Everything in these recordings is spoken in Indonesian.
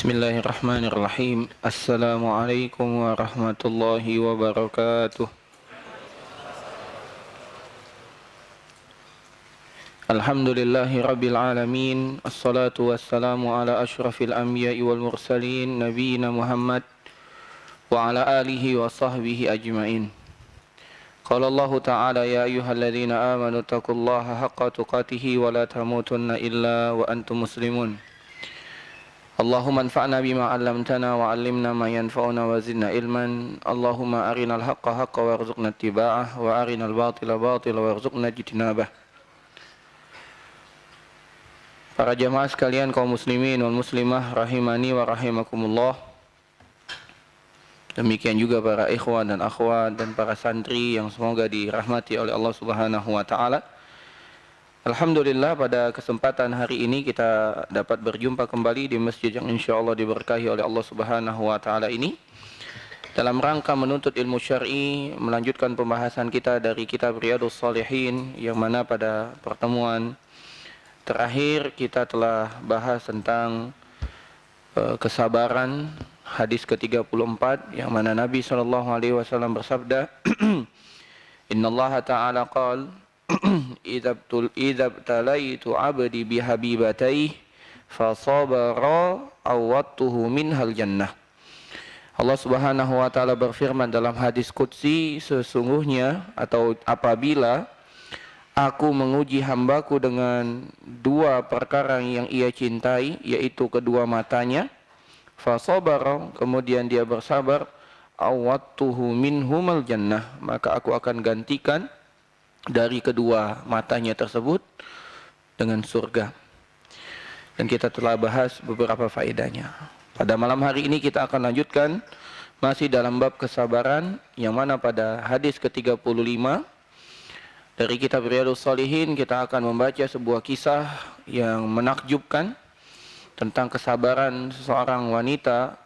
Bismillahirrahmanirrahim. Assalamualaikum warahmatullahi wabarakatuh. Alhamdulillahi rabbil alamin. Assalatu wassalamu ala ashrafil anbiya'i wal mursalin nabiyina Muhammad wa ala alihi wa sahbihi ajma'in. Qala Allah ta'ala ya ayyuhalladzina amanu taqullaha haqqa tuqatihi wa la tamutunna illa wa antum muslimun. Allahumma anfa'na bima 'allamtana wa 'allimna ma yanfa'una wa zidna ilman. Allahumma arinal haqqa haqqan warzuqna ittiba'ah wa arinal batila batila warzuqna ijtinabah. Para jamaah sekalian kaum muslimin wal muslimah rahimani wa rahimakumullah. Demikian juga para ikhwan dan akhwat dan para santri yang semoga dirahmati oleh Allah Subhanahu wa taala. Alhamdulillah pada kesempatan hari ini kita dapat berjumpa kembali di masjid yang insyaallah diberkahi oleh Allah Subhanahu wa taala ini dalam rangka menuntut ilmu syar'i, melanjutkan pembahasan kita dari kitab Riyadhus Shalihin yang mana pada pertemuan terakhir kita telah bahas tentang kesabaran, hadis ke-34 yang mana Nabi sallallahu alaihi wasallam bersabda Innallaha ta'ala qala idza btalaitu 'abdi bihabibatayhi fasabara awattuhu minhal jannah. Allah Subhanahu wa taala berfirman dalam hadis qudsi, sesungguhnya atau apabila aku menguji hambaku dengan dua perkara yang ia cintai, yaitu kedua matanya, fasabara, kemudian dia bersabar, awattuhu minhumal jannah, maka aku akan gantikan dari kedua matanya tersebut dengan surga. Dan kita telah bahas beberapa faedahnya. Pada malam hari ini kita akan lanjutkan masih dalam bab kesabaran, yang mana pada hadis ke-35 dari kitab Riyadhus Shalihin kita akan membaca sebuah kisah yang menakjubkan tentang kesabaran seseorang wanita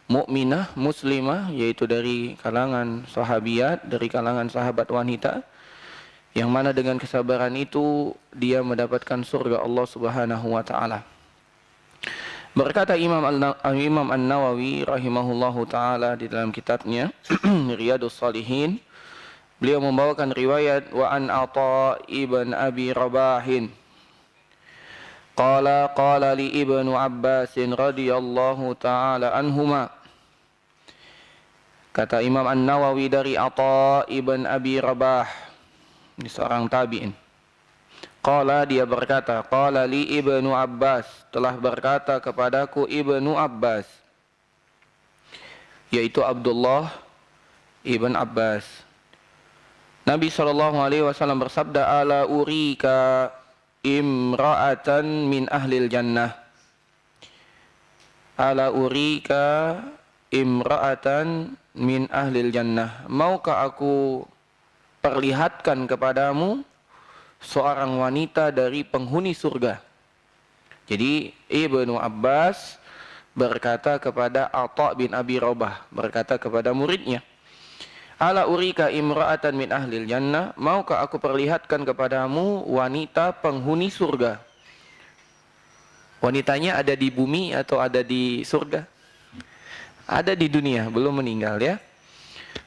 mukminah muslimah, yaitu dari kalangan sahabiyat, dari kalangan sahabat wanita, yang mana dengan kesabaran itu dia mendapatkan surga Allah Subhanahu wa taala. Berkata Imam An-Nawawi rahimahullahu taala di dalam kitabnya Riyadhus Shalihin, beliau membawakan riwayat wa an Atha ibn Abi Rabahin qala li Ibnu Abbas radhiyallahu taala anhuma. Kata Imam An-Nawawi dari Atha ibn Abi Rabah, ini seorang tabi'in. Qala, dia berkata, qala li Ibnu Abbas, telah berkata kepadaku Ibnu Abbas, yaitu Abdullah ibn Abbas. Nabi SAW bersabda, ala urika imra'atan min ahlil jannah. Ala urika imra'atan min ahlil jannah. Maukah aku perlihatkan kepadamu seorang wanita dari penghuni surga. Jadi Ibnu Abbas berkata kepada Atha bin Abi Rabah, berkata kepada muridnya, ala urika imra'atan min ahlil jannah, maukah aku perlihatkan kepadamu wanita penghuni surga. Wanitanya ada di bumi atau ada di surga? Ada di dunia, belum meninggal ya.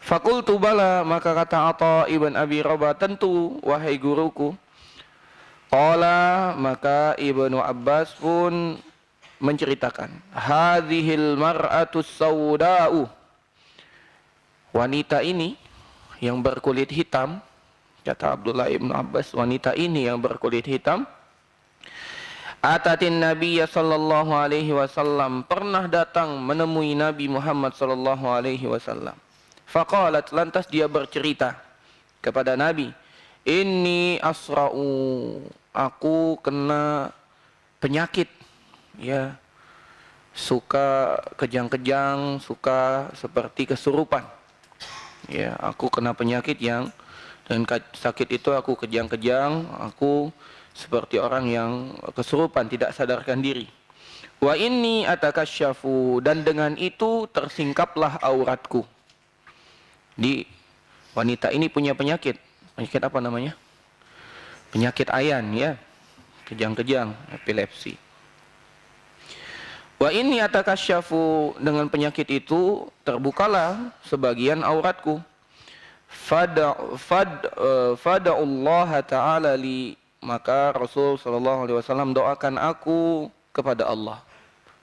Fakultu bala, maka kata Atha ibn Abi Rabah, tentu wahai guruku. Qala, maka Ibnu Abbas pun menceritakan, hadhil mar'atus sauda'u, wanita ini yang berkulit hitam, kata Abdullah ibn Abbas, wanita ini yang berkulit hitam, atatin Nabiya sallallahu alaihi wasallam, pernah datang menemui Nabi Muhammad sallallahu alaihi wasallam. Faqalat, lantas dia bercerita kepada Nabi, inni asra'u, aku kena penyakit, ya, suka kejang-kejang, suka seperti kesurupan, ya, aku kena penyakit yang dengan sakit itu aku kejang-kejang, aku seperti orang yang kesurupan, tidak sadarkan diri. Wa inni atakasyafu, dan dengan itu tersingkaplah auratku. Di wanita ini punya penyakit apa namanya? Penyakit ayan, ya, kejang-kejang, epilepsi. Wa inni atakasyafu, dengan penyakit itu terbukalah sebagian auratku. Fada'ullah ta'ala li, maka Rasul sallallahu alaihi wasallam doakan aku kepada Allah.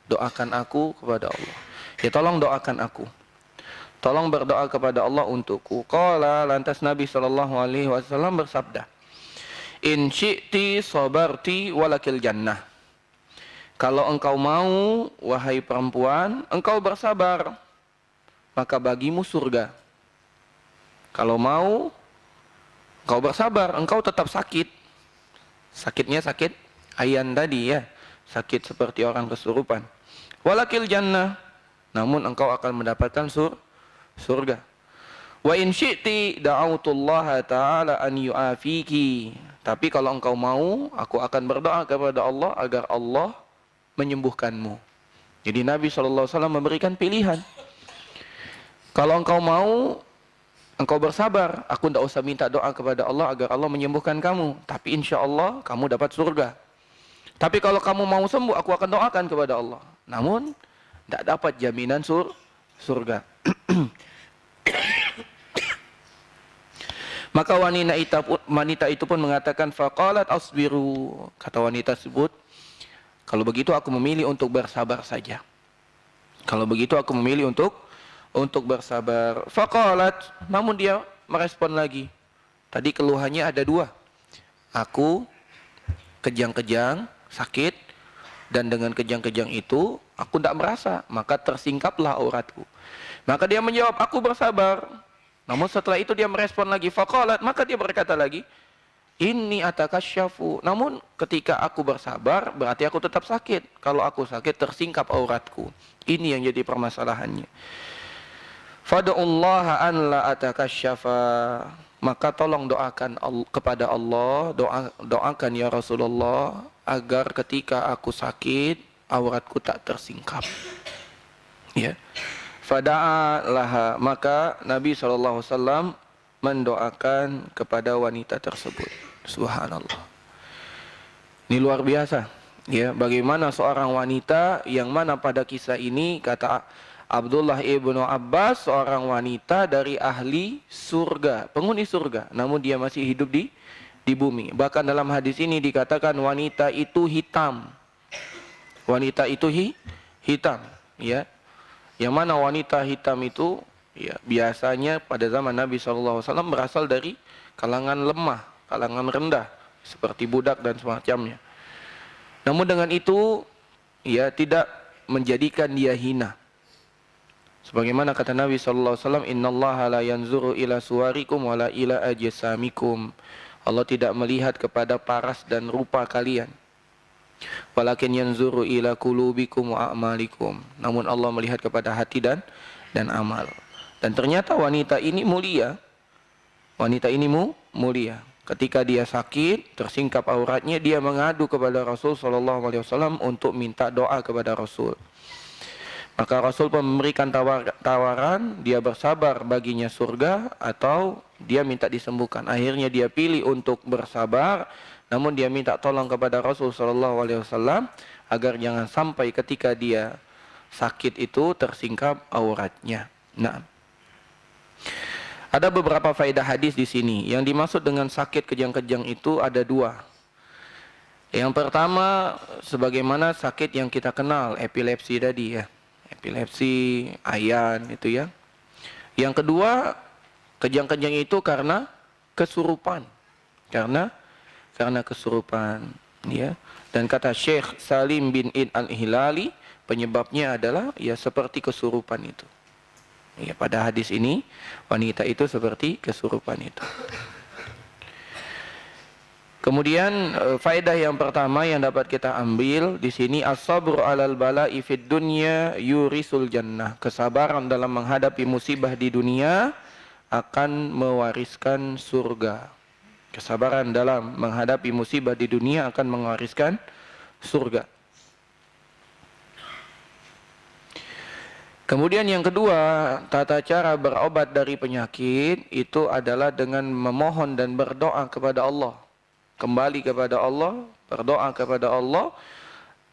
Doakan aku kepada Allah. Ya tolong doakan aku. Tolong berdoa kepada Allah untukku. Qala, lantas Nabi sallallahu alaihi wasallam bersabda, in syi'ti sabarti walakil jannah. Kalau engkau mau, wahai perempuan, engkau bersabar, maka bagimu surga. Kalau mau, engkau bersabar, engkau tetap sakit. Sakitnya sakit ayan tadi ya, sakit seperti orang kesurupan. Walakil jannah, namun engkau akan mendapatkan surga. Wa in syi'ti da'autullaha ta'ala an yu'afiki. Tapi kalau engkau mau, aku akan berdoa kepada Allah agar Allah menyembuhkanmu. Jadi Nabi SAW memberikan pilihan. Kalau engkau mau, engkau bersabar, aku tidak usah minta doa kepada Allah agar Allah menyembuhkan kamu. Tapi insya Allah kamu dapat surga. Tapi kalau kamu mau sembuh, aku akan doakan kepada Allah. Namun, tidak dapat jaminan surga. Maka wanita itu pun mengatakan, faqalat asbiru. Kata wanita tersebut, kalau begitu aku memilih untuk bersabar saja. Kalau begitu aku memilih untuk bersabar. Faqalat, namun dia merespon lagi. Tadi keluhannya ada dua. Aku kejang-kejang, sakit, dan dengan kejang-kejang itu aku tidak merasa, maka tersingkaplah auratku. Maka dia menjawab, aku bersabar. Namun setelah itu dia merespon lagi. Faqalat, maka dia berkata lagi, inni atakasyafu. Namun ketika aku bersabar, berarti aku tetap sakit. Kalau aku sakit, tersingkap auratku. Ini yang jadi permasalahannya. Fada'ullaha an la atakasyafa. Maka tolong doakan kepada Allah, doakan ya Rasulullah, agar ketika aku sakit, auratku tak tersingkap. Ya. Fada'a laha. Maka Nabi SAW mendoakan kepada wanita tersebut. Subhanallah. Ini luar biasa. Ya, bagaimana seorang wanita yang mana pada kisah ini kata Abdullah ibnu Abbas, seorang wanita dari ahli surga, penghuni surga, namun dia masih hidup di bumi. Bahkan dalam hadis ini dikatakan wanita itu hitam. Wanita itu hitam, ya. Yang mana wanita hitam itu ya, biasanya pada zaman Nabi SAW berasal dari kalangan lemah, kalangan rendah, seperti budak dan semacamnya. Namun dengan itu, ya tidak menjadikan dia hina. Sebagaimana kata Nabi SAW, innallaha la yanzuru ila suwarikum wala ila ajsamikum. Allah tidak melihat kepada paras dan rupa kalian. Walakin yanzuru ila qulubikum wa a'malikum. Namun Allah melihat kepada hati dan amal. Dan ternyata wanita ini mulia. Wanita ini mulia. Ketika dia sakit, tersingkap auratnya, dia mengadu kepada Rasul SAW untuk minta doa kepada Rasul. Maka Rasul pun memberikan tawaran, dia bersabar baginya surga atau dia minta disembuhkan. Akhirnya dia pilih untuk bersabar, namun dia minta tolong kepada Rasul SAW agar jangan sampai ketika dia sakit itu tersingkap auratnya. Nah, ada beberapa faedah hadis di sini. Yang dimaksud dengan sakit kejang-kejang itu ada dua. Yang pertama, sebagaimana sakit yang kita kenal, epilepsi tadi ya. Epilepsi, ayan itu ya. Yang kedua, kejang-kejang itu karena kesurupan. Karena kesurupan, ya. Dan kata Syekh Salim bin Id al-Hilali, penyebabnya adalah ya seperti kesurupan itu. Ya, pada hadis ini wanita itu seperti kesurupan itu. Kemudian faedah yang pertama yang dapat kita ambil di sini, as-sabru 'alal bala'i fid dunya yurisul jannah. Kesabaran dalam menghadapi musibah di dunia akan mewariskan surga. Kesabaran dalam menghadapi musibah di dunia akan mewariskan surga. Kemudian yang kedua, tata cara berobat dari penyakit itu adalah dengan memohon dan berdoa kepada Allah. Kembali kepada Allah, berdoa kepada Allah,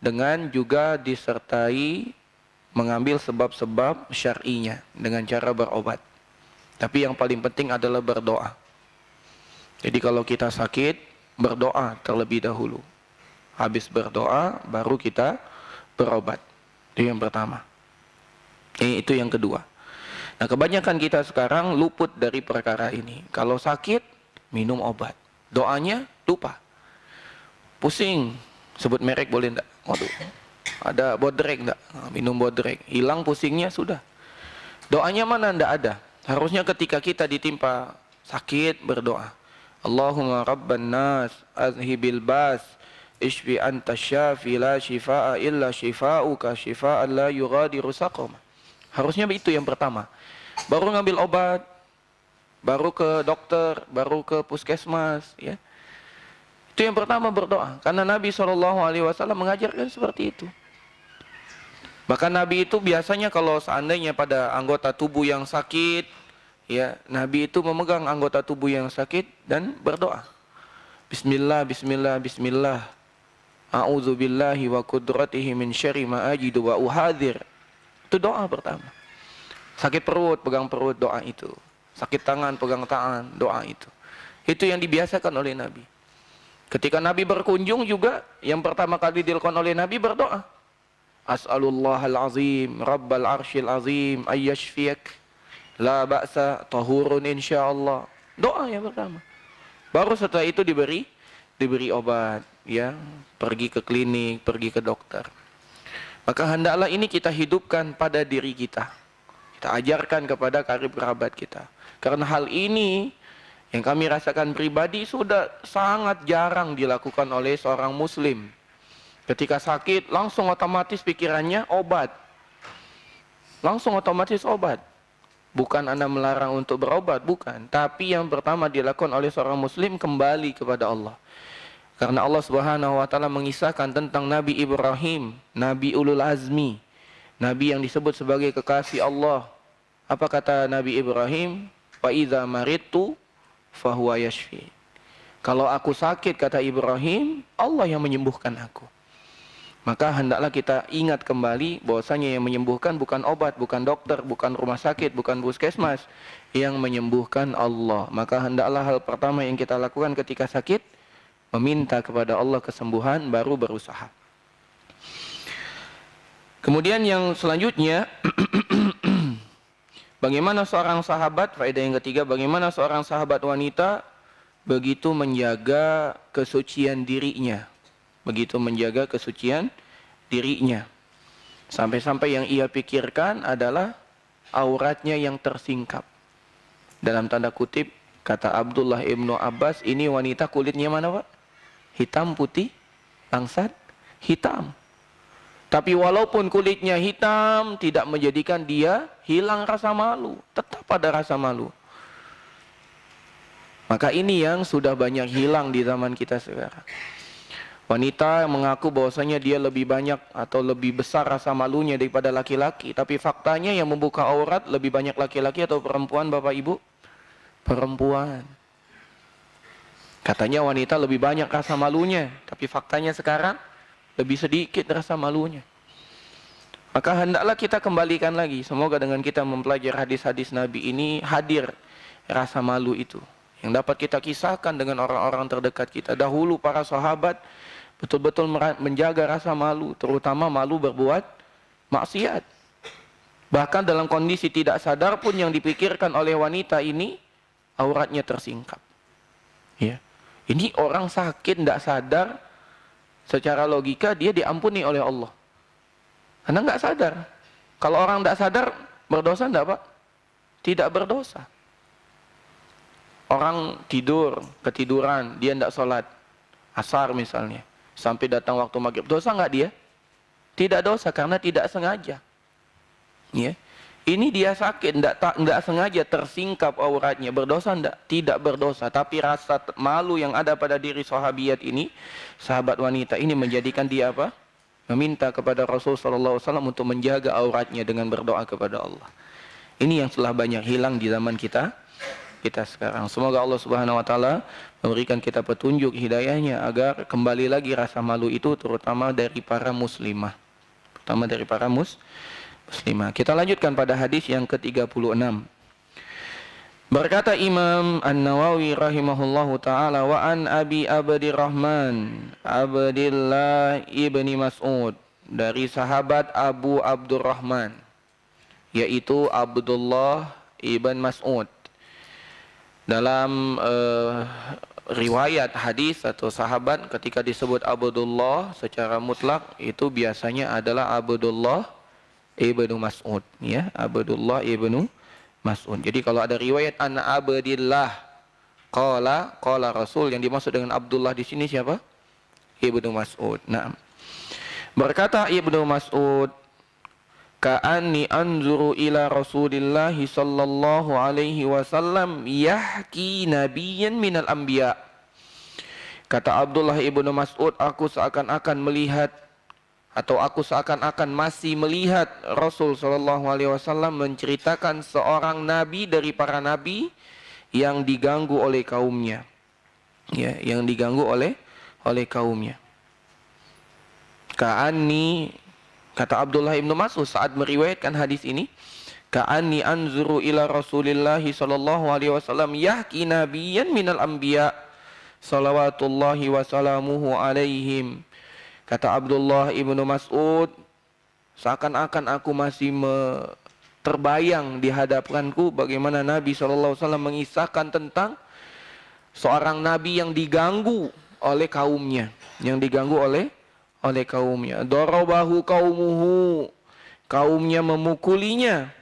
dengan juga disertai mengambil sebab-sebab syar'inya dengan cara berobat. Tapi yang paling penting adalah berdoa. Jadi kalau kita sakit, berdoa terlebih dahulu. Habis berdoa, baru kita berobat. Itu yang pertama. Itu yang kedua. Nah, kebanyakan kita sekarang luput dari perkara ini. Kalau sakit, minum obat. Doanya lupa. Pusing, sebut merek boleh enggak? Waduh, ada Bodrek enggak? Minum Bodrek. Hilang pusingnya sudah. Doanya mana enggak ada. Harusnya ketika kita ditimpa sakit, berdoa. Allahumma rabban nas, azhibil bas, ishfi anta syafi la shifaa illa shifauka shifaan la yughadiru saqama. Harusnya itu yang pertama. Baru ngambil obat, baru ke dokter, baru ke puskesmas, ya. Itu yang pertama berdoa. Karena Nabi SAW mengajarkan seperti itu. Bahkan Nabi itu biasanya kalau seandainya pada anggota tubuh yang sakit, ya, Nabi itu memegang anggota tubuh yang sakit dan berdoa. Bismillah, bismillah, bismillah. A'udzubillahi wa qudratihi min syarri ma ajidu wa uhadir. Itu doa pertama. Sakit perut, pegang perut, doa itu. Sakit tangan, pegang tangan, doa itu. Itu yang dibiasakan oleh Nabi. Ketika Nabi berkunjung juga, yang pertama kali dilakukan oleh Nabi berdoa. As'alullahal azim, rabbal arshil azim, ayyashfiyak, la ba'sa, tahurun insyaallah. Doa yang pertama. Baru setelah itu diberi obat, ya, pergi ke klinik, pergi ke dokter. Maka hendaklah ini kita hidupkan pada diri kita. Kita ajarkan kepada karib kerabat kita. Karena hal ini yang kami rasakan pribadi sudah sangat jarang dilakukan oleh seorang muslim. Ketika sakit langsung otomatis pikirannya obat. Langsung otomatis obat. Bukan Anda melarang untuk berobat, bukan. Tapi yang pertama dilakukan oleh seorang muslim kembali kepada Allah. Karena Allah Subhanahu wa taala mengisahkan tentang Nabi Ibrahim, Nabi Ulul Azmi, Nabi yang disebut sebagai kekasih Allah. Apa kata Nabi Ibrahim? Fa idza maridtu fahuwa yashfi. Kalau aku sakit, kata Ibrahim, Allah yang menyembuhkan aku. Maka hendaklah kita ingat kembali bahwasanya yang menyembuhkan bukan obat, bukan dokter, bukan rumah sakit, bukan puskesmas. Yang menyembuhkan Allah. Maka hendaklah hal pertama yang kita lakukan ketika sakit, meminta kepada Allah kesembuhan, baru berusaha. Kemudian yang selanjutnya, bagaimana seorang sahabat, faedah yang ketiga, bagaimana seorang sahabat wanita begitu menjaga kesucian dirinya. Begitu menjaga kesucian dirinya. Sampai-sampai yang ia pikirkan adalah auratnya yang tersingkap. Dalam tanda kutip, kata Abdullah ibnu Abbas, ini wanita kulitnya mana Pak? Hitam, putih, langsat, hitam. Tapi walaupun kulitnya hitam, tidak menjadikan dia hilang rasa malu. Tetap ada rasa malu. Maka ini yang sudah banyak hilang di zaman kita sekarang. Wanita yang mengaku bahwasanya dia lebih banyak atau lebih besar rasa malunya daripada laki-laki. Tapi faktanya yang membuka aurat lebih banyak laki-laki atau perempuan, Bapak Ibu? Perempuan. Katanya wanita lebih banyak rasa malunya. Tapi faktanya sekarang lebih sedikit rasa malunya. Maka hendaklah kita kembalikan lagi. Semoga dengan kita mempelajari hadis-hadis Nabi ini hadir rasa malu itu. Yang dapat kita kisahkan dengan orang-orang terdekat kita. Dahulu para sahabat betul-betul menjaga rasa malu. Terutama malu berbuat maksiat. Bahkan dalam kondisi tidak sadar pun yang dipikirkan oleh wanita ini, auratnya tersingkap. Ya. Ini orang sakit tidak sadar, secara logika dia diampuni oleh Allah. Karena nggak sadar. Kalau orang tidak sadar, berdosa enggak Pak? Tidak berdosa. Orang tidur, ketiduran, dia tidak sholat. Asar misalnya. Sampai datang waktu maghrib. Dosa enggak dia? Tidak dosa karena tidak sengaja. Ya. Ini dia sakit, tidak sengaja tersingkap auratnya. Berdosa enggak? Tidak berdosa. Tapi rasa malu yang ada pada diri sahabiat ini, sahabat wanita ini menjadikan dia apa? Meminta kepada Rasulullah SAW untuk menjaga auratnya dengan berdoa kepada Allah. Ini yang telah banyak hilang di zaman kita kita sekarang. Semoga Allah Subhanahu wa taala memberikan kita petunjuk hidayahnya agar kembali lagi rasa malu itu terutama dari para muslimah. Terutama dari para muslimah. Kita lanjutkan pada hadis yang ke-36. Berkata Imam An-Nawawi rahimahullahu taala, wa an Abi Abdirrahman Abdillah ibni Mas'ud, dari sahabat Abu Abdurrahman yaitu Abdullah ibn Mas'ud. Dalam riwayat hadis atau sahabat ketika disebut Abdullah secara mutlak itu biasanya adalah Abdullah ibnu Mas'ud, ya, Abdullah ibnu Mas'ud. Jadi kalau ada riwayat an Abdillah qala Rasul, yang dimaksud dengan Abdullah di sini siapa? Ibnu Mas'ud. Nah, berkata Ibnu Mas'ud, ka'anni anzuru ila Rasulillah sallallahu alaihi wasallam yahki nabiyyan minal anbiya. Kata Abdullah ibnu Mas'ud, aku seakan-akan melihat atau aku seakan-akan masih melihat Rasul sallallahu alaihi wasallam menceritakan seorang nabi dari para nabi yang diganggu oleh kaumnya. Ya, yang diganggu oleh kaumnya. Ka'anni, kata Abdullah ibnu Mas'ud saat meriwayatkan hadis ini, ka'anni anzuru ila Rasulillah sallallahu alaihi wasallam yahki nabiyyan minal anbiya salawatullahi wa salamuhu alaihim. Kata Abdullah ibnu Mas'ud, seakan-akan aku masih terbayang di hadapanku bagaimana Nabi sallallahu alaihi wasallam mengisahkan tentang seorang nabi yang diganggu oleh kaumnya, kaumnya. Darabahu qaumuhu, kaumnya memukulinya.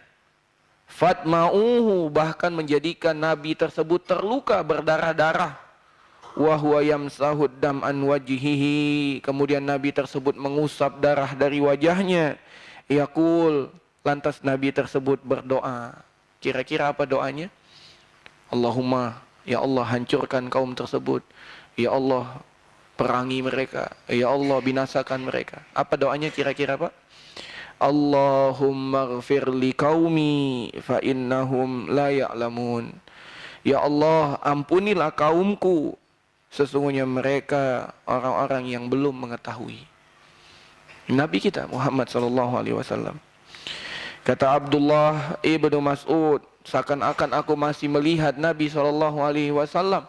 Fatma'uhu, bahkan menjadikan nabi tersebut terluka berdarah-darah. Wa huwa yamsahud dam an wajhihi, kemudian nabi tersebut mengusap darah dari wajahnya. Yaqul, lantas nabi tersebut berdoa. Kira-kira apa doanya? Allahumma, ya Allah hancurkan kaum tersebut. Ya Allah perangi mereka. Ya Allah binasakan mereka. Apa doanya kira-kira Pak? Allahumma ghfir li qaumi fa innahum la ya'lamun. Ya Allah ampunilah kaumku, sesungguhnya mereka orang-orang yang belum mengetahui. Nabi kita Muhammad sallallahu alaihi wasallam. Kata Abdullah ibnu Mas'ud, seakan-akan aku masih melihat Nabi sallallahu alaihi wasallam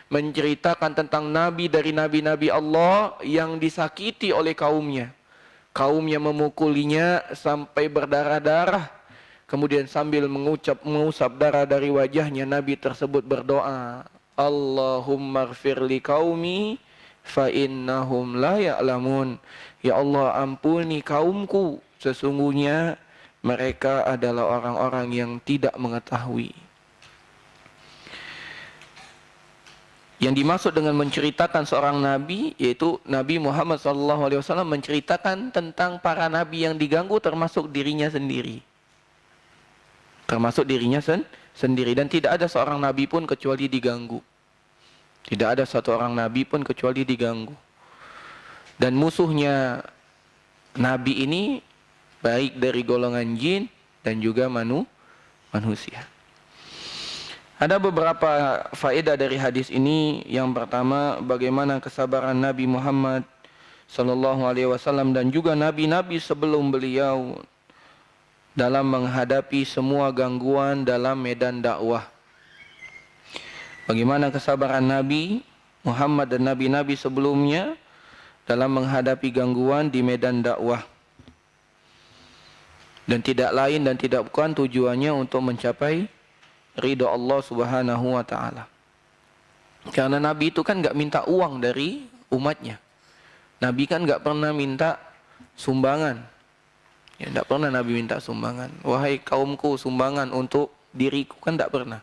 menceritakan tentang nabi dari nabi-nabi Allah yang disakiti oleh kaumnya. Kaumnya memukulinya sampai berdarah-darah. Kemudian sambil mengusap darah dari wajahnya, nabi tersebut berdoa, Allahumma ghfir li qaumi fa innahum la ya'lamun. Ya Allah ampuni kaumku, sesungguhnya mereka adalah orang-orang yang tidak mengetahui. Yang dimaksud dengan menceritakan seorang nabi, yaitu Nabi Muhammad SAW menceritakan tentang para nabi yang diganggu, termasuk dirinya sendiri. Termasuk dirinya sendiri. Dan tidak ada seorang nabi pun kecuali diganggu. Tidak ada satu orang nabi pun kecuali diganggu. Dan musuhnya nabi ini baik dari golongan jin dan juga manusia. Ada beberapa faedah dari hadis ini. Yang pertama, bagaimana kesabaran Nabi Muhammad sallallahu alaihi wasallam dan juga nabi-nabi sebelum beliau dalam menghadapi semua gangguan dalam medan dakwah. Bagaimana kesabaran Nabi Muhammad dan nabi-nabi sebelumnya dalam menghadapi gangguan di medan dakwah. Dan tidak lain dan tidak bukan tujuannya untuk mencapai ridha Allah Subhanahu wa taala. Karena Nabi itu kan enggak minta uang dari umatnya. Nabi kan enggak pernah minta sumbangan. Ya, enggak pernah Nabi minta sumbangan. Wahai kaumku, sumbangan untuk diriku, kan enggak pernah.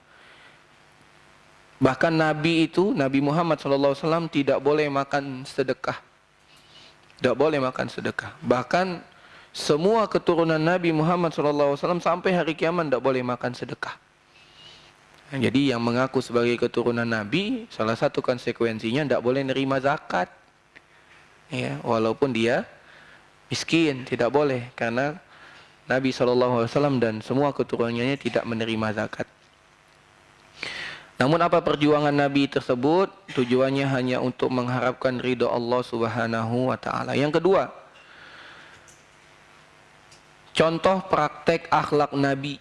Bahkan Nabi itu, Nabi Muhammad SAW tidak boleh makan sedekah. Tidak boleh makan sedekah. Bahkan semua keturunan Nabi Muhammad SAW sampai hari kiamat tidak boleh makan sedekah. Jadi yang mengaku sebagai keturunan Nabi, salah satu konsekuensinya tidak boleh nerima zakat. Ya, walaupun dia miskin, tidak boleh. Karena Nabi SAW dan semua keturunannya tidak menerima zakat. Namun apa perjuangan Nabi tersebut? Tujuannya hanya untuk mengharapkan ridho Allah Subhanahu wa taala. Yang kedua, contoh praktek akhlak Nabi.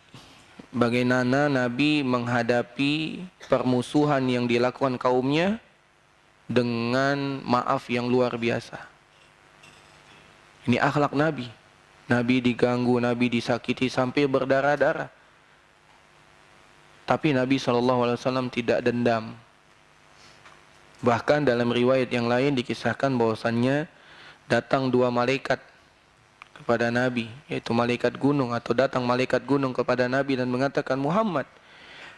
Bagaimana Nabi menghadapi permusuhan yang dilakukan kaumnya dengan maaf yang luar biasa. Ini akhlak Nabi. Nabi diganggu, Nabi disakiti sampai berdarah-darah. Tapi Nabi SAW tidak dendam. Bahkan dalam riwayat yang lain dikisahkan bahwasannya datang dua malaikat kepada Nabi, yaitu malaikat gunung, atau datang malaikat gunung kepada Nabi dan mengatakan, Muhammad,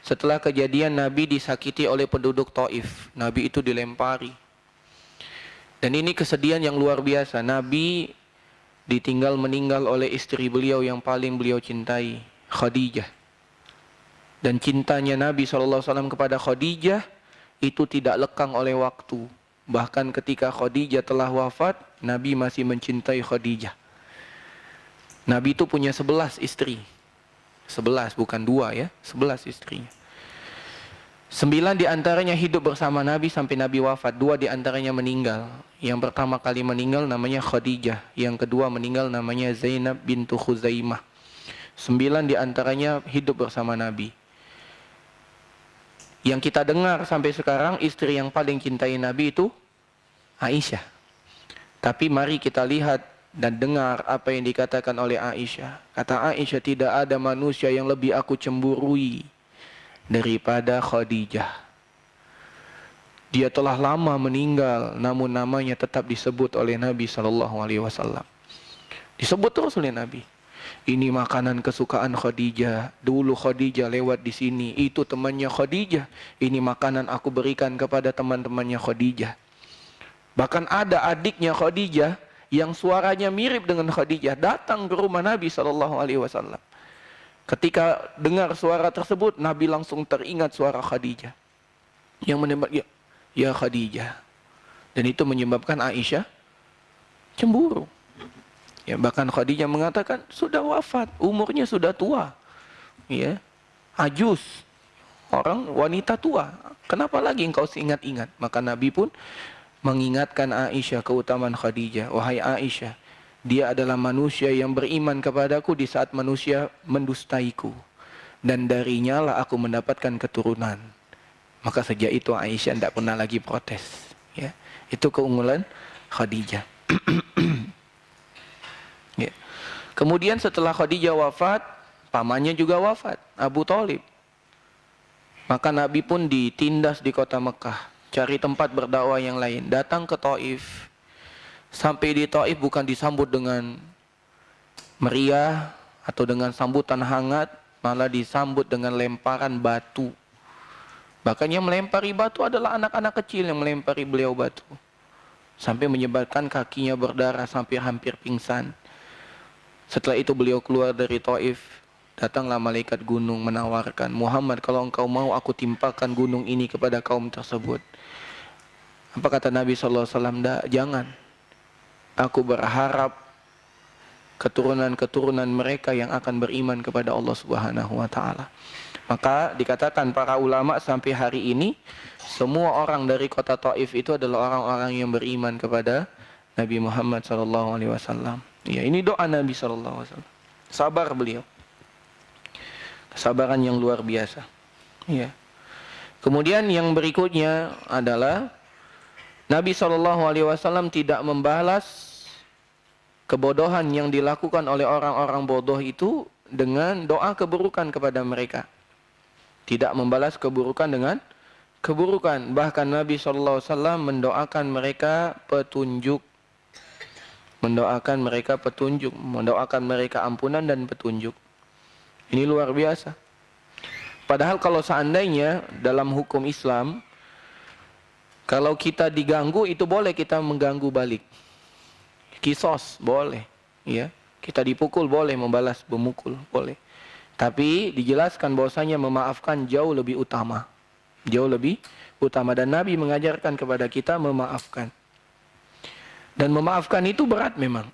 setelah kejadian Nabi disakiti oleh penduduk Taif, Nabi itu dilempari. Dan ini kesedihan yang luar biasa. Nabi ditinggal meninggal oleh istri beliau yang paling beliau cintai, Khadijah. Dan cintanya Nabi SAW kepada Khadijah itu tidak lekang oleh waktu. Bahkan ketika Khadijah telah wafat, Nabi masih mencintai Khadijah. Nabi itu punya 11 istri. 11, bukan 2 ya, 11 istrinya. 9 diantaranya hidup bersama Nabi sampai Nabi wafat. 2 diantaranya meninggal. Yang pertama kali meninggal namanya Khadijah. Yang kedua meninggal namanya Zainab bintu Khuzaimah. 9 diantaranya hidup bersama Nabi. Yang kita dengar sampai sekarang, istri yang paling cintai Nabi itu Aisyah. Tapi mari kita lihat dan dengar apa yang dikatakan oleh Aisyah. Kata Aisyah, tidak ada manusia yang lebih aku cemburui daripada Khadijah. Dia telah lama meninggal, namun namanya tetap disebut oleh Nabi SAW. Disebut terus oleh Nabi. Ini makanan kesukaan Khadijah. Dulu Khadijah lewat di sini. Itu temannya Khadijah. Ini makanan aku berikan kepada teman-temannya Khadijah. Bahkan ada adiknya Khadijah yang suaranya mirip dengan Khadijah datang ke rumah Nabi SAW. Ketika dengar suara tersebut, Nabi langsung teringat suara Khadijah yang menembak, ya Khadijah. Dan itu menyebabkan Aisyah cemburu. Ya, bahkan Khadijah mengatakan sudah wafat, umurnya sudah tua, ya, ajus, orang wanita tua. Kenapa lagi engkau ingat-ingat? Maka Nabi pun mengingatkan Aisyah keutamaan Khadijah. Wahai Aisyah, dia adalah manusia yang beriman kepadaku di saat manusia mendustaiku, dan darinya lah aku mendapatkan keturunan. Maka sejak itu Aisyah tidak pernah lagi protes. Ya, itu keunggulan Khadijah. Ya. Kemudian setelah Khadijah wafat, pamannya juga wafat, Abu Thalib. Maka Nabi pun ditindas di kota Mekah, cari tempat berdakwah yang lain. Datang ke Taif. Sampai di Taif bukan disambut dengan meriah atau dengan sambutan hangat, malah disambut dengan lemparan batu. Bahkan yang melempari batu adalah anak-anak kecil yang melempari beliau batu. Sampai menyebabkan kakinya berdarah sampai hampir pingsan. Setelah itu beliau keluar dari Taif, datanglah malaikat gunung menawarkan, Muhammad, kalau engkau mau aku timpakan gunung ini kepada kaum tersebut. Apa kata Nabi SAW? Jangan. Aku berharap keturunan-keturunan mereka yang akan beriman kepada Allah Subhanahu wa taala. Maka dikatakan para ulama sampai hari ini semua orang dari kota Taif itu adalah orang-orang yang beriman kepada Nabi Muhammad SAW. Ya, ini doa Nabi SAW. Sabar beliau. Kesabaran yang luar biasa. Ya. Kemudian yang berikutnya adalah Nabi SAW tidak membalas kebodohan yang dilakukan oleh orang-orang bodoh itu dengan doa keburukan kepada mereka. Tidak membalas keburukan dengan keburukan. Bahkan Nabi SAW mendoakan mereka petunjuk. Mendoakan mereka petunjuk. Mendoakan mereka ampunan dan petunjuk. Ini luar biasa. Padahal kalau seandainya dalam hukum Islam, kalau kita diganggu itu boleh kita mengganggu balik. Kisos boleh, ya. Kita dipukul boleh, membalas memukul boleh. Tapi dijelaskan bahwasanya memaafkan jauh lebih utama. Jauh lebih utama, dan Nabi mengajarkan kepada kita memaafkan. Dan memaafkan itu berat memang.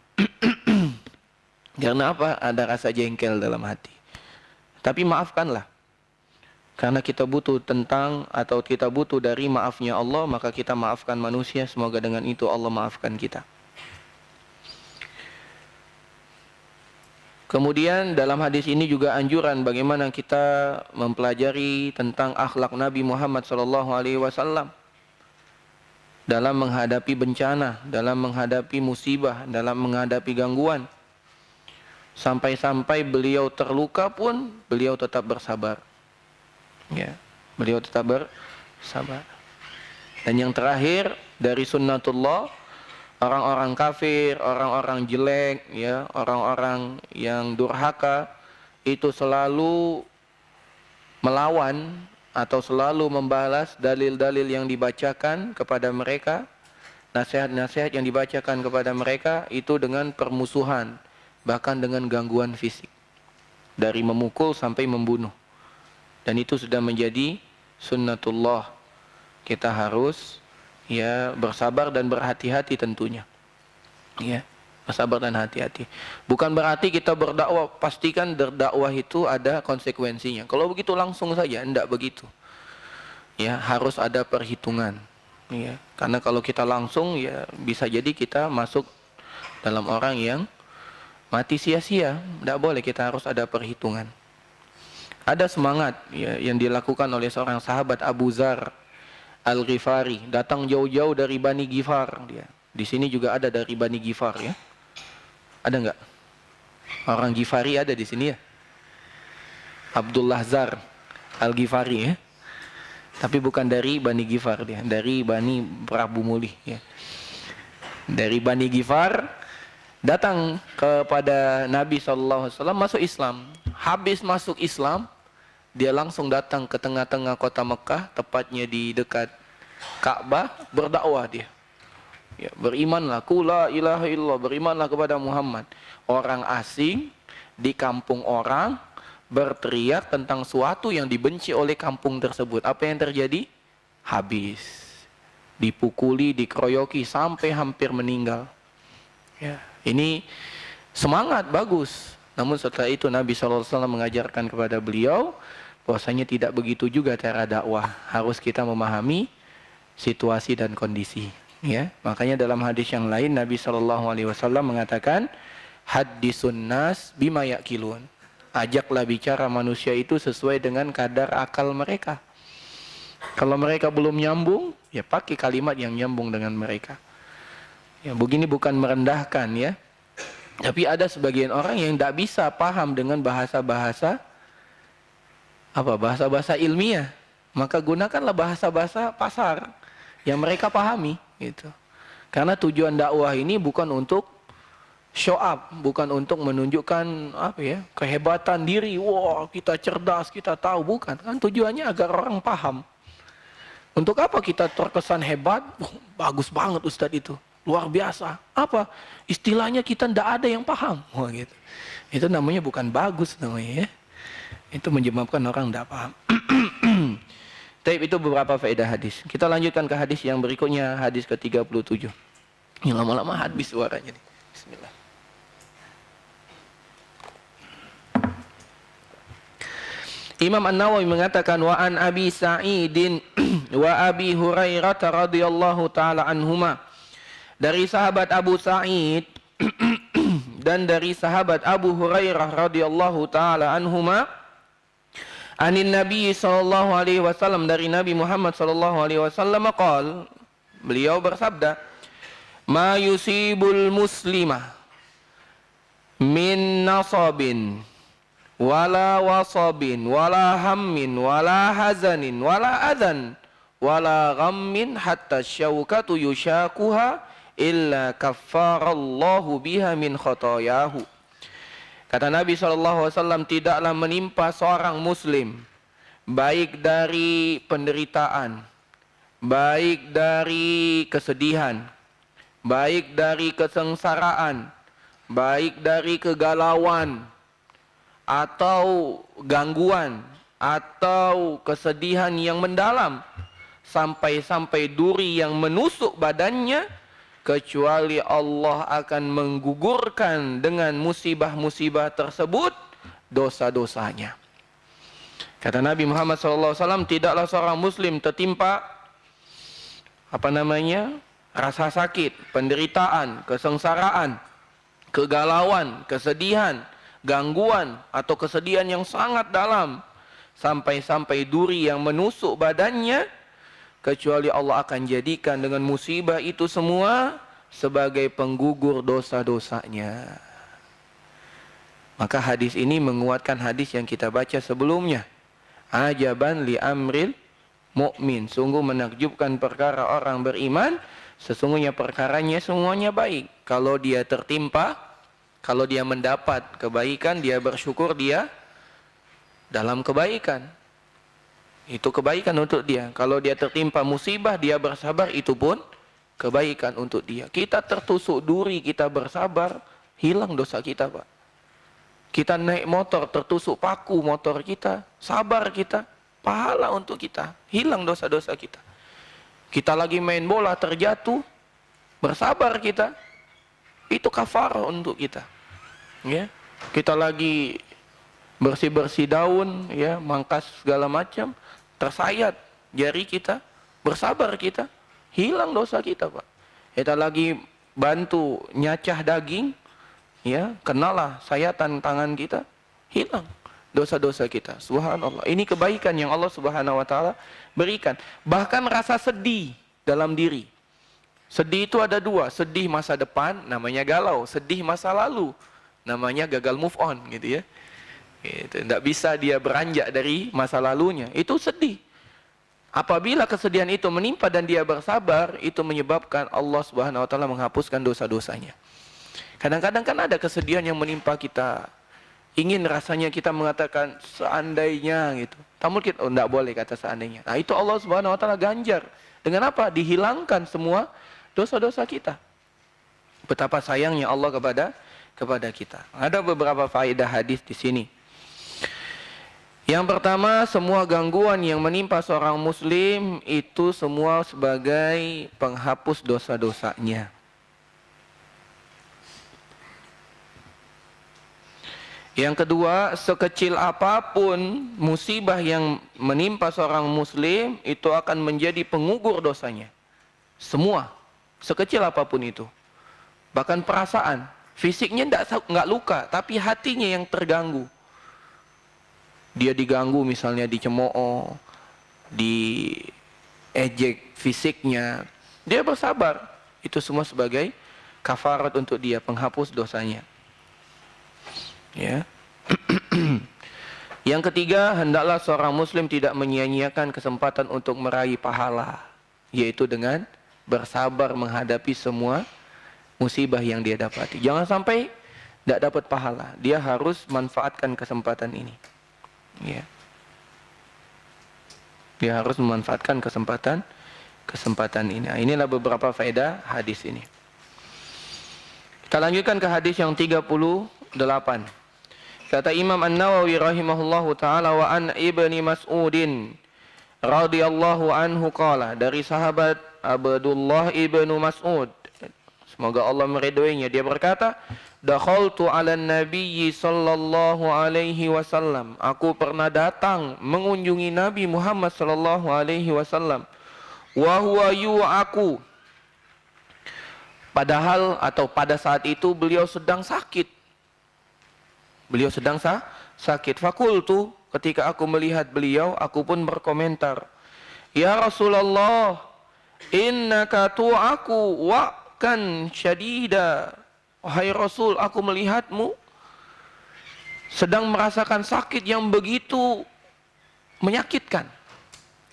Karena apa? Ada rasa jengkel dalam hati. Tapi maafkanlah. Karena kita butuh kita butuh dari maafnya Allah, maka kita maafkan manusia, semoga dengan itu Allah maafkan kita. Kemudian dalam hadis ini juga anjuran bagaimana kita mempelajari tentang akhlak Nabi Muhammad SAW dalam menghadapi bencana, dalam menghadapi musibah, dalam menghadapi gangguan. Sampai-sampai beliau terluka pun beliau tetap bersabar. Ya, beliau tetap bersabar. Dan yang terakhir dari sunnatullah, orang-orang kafir, orang-orang jelek, ya, orang-orang yang durhaka itu selalu melawan atau selalu membalas dalil-dalil yang dibacakan kepada mereka, nasihat-nasihat yang dibacakan kepada mereka itu dengan permusuhan, bahkan dengan gangguan fisik, dari memukul sampai membunuh. Dan itu sudah menjadi sunnatullah. Kita harus ya bersabar dan berhati-hati tentunya. Ya, bersabar dan hati-hati. Bukan berarti kita berdakwah, pastikan berdakwah itu ada konsekuensinya. Kalau begitu langsung saja, enggak begitu. Ya, harus ada perhitungan. Ya, karena kalau kita langsung ya bisa jadi kita masuk dalam orang yang mati sia-sia. Enggak boleh, kita harus ada perhitungan. Ada semangat ya, yang dilakukan oleh seorang sahabat Abu Dzar Al-Ghifari, datang jauh-jauh dari Bani Ghifar dia. Di sini juga ada dari Bani Ghifar ya. Ada enggak? Orang Ghifari ada di sini ya? Abdullah Zar Al-Ghifari ya. Tapi bukan dari Bani Ghifar dia, dari Bani Prabu Muli ya. Dari Bani Ghifar datang kepada Nabi SAW, masuk Islam. Habis masuk Islam, dia langsung datang ke tengah-tengah kota Mekah, tepatnya di dekat Ka'bah, berdakwah dia. Ya, berimanlah, qul la ilaha illallah, berimanlah kepada Muhammad. Orang asing di kampung orang berteriak tentang suatu yang dibenci oleh kampung tersebut. Apa yang terjadi? Habis. Dipukuli, dikeroyoki sampai hampir meninggal. Ya, ini semangat bagus. Namun setelah itu Nabi SAW mengajarkan kepada beliau bahwasanya tidak begitu juga cara dakwah. Harus kita memahami situasi dan kondisi. Ya, makanya dalam hadis yang lain Nabi SAW mengatakan, haddisun nas bima ya'kilun. Ajaklah bicara manusia itu sesuai dengan kadar akal mereka. Kalau mereka belum nyambung, ya pakai kalimat yang nyambung dengan mereka. Ya, begini bukan merendahkan ya. Tapi ada sebagian orang yang tidak bisa paham dengan bahasa-bahasa bahasa-bahasa ilmiah. Maka gunakanlah bahasa-bahasa pasar yang mereka pahami gitu. Karena tujuan dakwah ini bukan untuk show up, bukan untuk menunjukkan kehebatan diri. Wah, kita cerdas, kita tahu, bukan. Kan tujuannya agar orang paham. Untuk apa kita terkesan hebat? Bagus banget Ustadz itu. Luar biasa. Apa? Istilahnya kita tidak ada yang paham. Wah, gitu. Itu namanya bukan bagus namanya ya. Itu menyebabkan orang tidak paham. Tapi itu beberapa faedah hadis. Kita lanjutkan ke hadis yang berikutnya, hadis ke-37. Ini lama-lama habis suaranya nih. Bismillah. Imam An-Nawawi mengatakan wa an Abi Sa'idin wa Abi Hurairah radhiyallahu taala anhuma. Dari sahabat Abu Sa'id dan dari sahabat Abu Hurairah radhiyallahu taala anhuma, anin Nabi sallallahu alaihi wasallam, dari Nabi Muhammad sallallahu alaihi wasallam qaal, beliau bersabda, ma yusibul muslimah min nasabin wala wasabin wala hammin wala hazanin wala adhan wala ghammin hatta syaukatu yushakuha illa kaffarallahu biha min khotoyahu. Kata Nabi SAW, tidaklah menimpa seorang muslim, baik dari penderitaan, baik dari kesedihan, baik dari kesengsaraan, baik dari kegalauan, atau gangguan, atau kesedihan yang mendalam, sampai-sampai duri yang menusuk badannya, kecuali Allah akan menggugurkan dengan musibah-musibah tersebut dosa-dosanya. Kata Nabi Muhammad SAW, tidaklah seorang muslim tertimpa rasa sakit, penderitaan, kesengsaraan, kegalauan, kesedihan, gangguan atau kesedihan yang sangat dalam, sampai-sampai duri yang menusuk badannya, kecuali Allah akan jadikan dengan musibah itu semua sebagai penggugur dosa-dosanya. Maka hadis ini menguatkan hadis yang kita baca sebelumnya. Ajaban li amril mu'min. Sungguh menakjubkan perkara orang beriman. Sesungguhnya perkaranya semuanya baik. Kalau dia tertimpa, kalau dia mendapat kebaikan, dia bersyukur, dia dalam kebaikan. Itu kebaikan untuk dia. Kalau dia tertimpa musibah, dia bersabar, itu pun kebaikan untuk dia. Kita tertusuk duri, kita bersabar, hilang dosa kita, Pak. Kita naik motor, tertusuk paku motor kita, sabar kita, pahala untuk kita, hilang dosa-dosa kita. Kita lagi main bola, terjatuh, bersabar kita, itu kafarah untuk kita. Ya, kita lagi bersih-bersih daun, ya, mangkas segala macam, tersayat jari kita, bersabar kita, hilang dosa kita, Pak. Kita lagi bantu nyacah daging, ya, kenalah sayatan tangan kita, hilang dosa-dosa kita. Subhanallah. Ini kebaikan yang Allah Subhanahu wa taala berikan. Bahkan rasa sedih dalam diri. Sedih itu ada dua, sedih masa depan namanya galau, sedih masa lalu namanya gagal move on, gitu ya. Itu tidak bisa dia beranjak dari masa lalunya. Itu sedih. Apabila kesedihan itu menimpa dan dia bersabar, itu menyebabkan Allah Subhanahu wa taala menghapuskan dosa-dosanya. Kadang-kadang kan ada kesedihan yang menimpa kita. Ingin rasanya kita mengatakan seandainya gitu. Namun kita tidak boleh kata seandainya. Nah, itu Allah Subhanahu wa taala ganjar. Dengan apa? Dihilangkan semua dosa-dosa kita. Betapa sayangnya Allah kepada kita. Ada beberapa faedah hadis di sini. Yang pertama, semua gangguan yang menimpa seorang muslim itu semua sebagai penghapus dosa-dosanya. Yang kedua, sekecil apapun musibah yang menimpa seorang muslim itu akan menjadi pengugur dosanya. Semua, sekecil apapun itu. Bahkan perasaan, fisiknya enggak luka, tapi hatinya yang terganggu. Dia diganggu misalnya dicemooh, diejek fisiknya, dia bersabar. Itu semua sebagai kafarat untuk dia, penghapus dosanya. Ya. Yang ketiga, hendaklah seorang muslim tidak menyia-nyiakan kesempatan untuk meraih pahala, yaitu dengan bersabar menghadapi semua musibah yang dia dapati. Jangan sampai tidak dapat pahala. Dia harus manfaatkan kesempatan ini. Ya. Dia harus memanfaatkan kesempatan ini. Nah, inilah beberapa faedah hadis ini. Kita lanjutkan ke hadis yang 38. Kata Imam An-Nawawi rahimahullahu taala, wa an Ibni Mas'udin radhiyallahu anhu qala, dari sahabat Abdullah ibnu Mas'ud, semoga Allah meridhoinya, dia berkata, dakhaltu 'ala Nabi sallallahu alaihi wasallam, aku pernah datang mengunjungi Nabi Muhammad sallallahu alaihi wasallam, wa huwa yu'aku, padahal atau pada saat itu beliau sedang sakit. Beliau sedang sakit. Fakultu, ketika aku melihat beliau, aku pun berkomentar, ya Rasulullah, innaka tu'aku wa'kan syadida. Wahai Rasul, aku melihatmu sedang merasakan sakit yang begitu menyakitkan.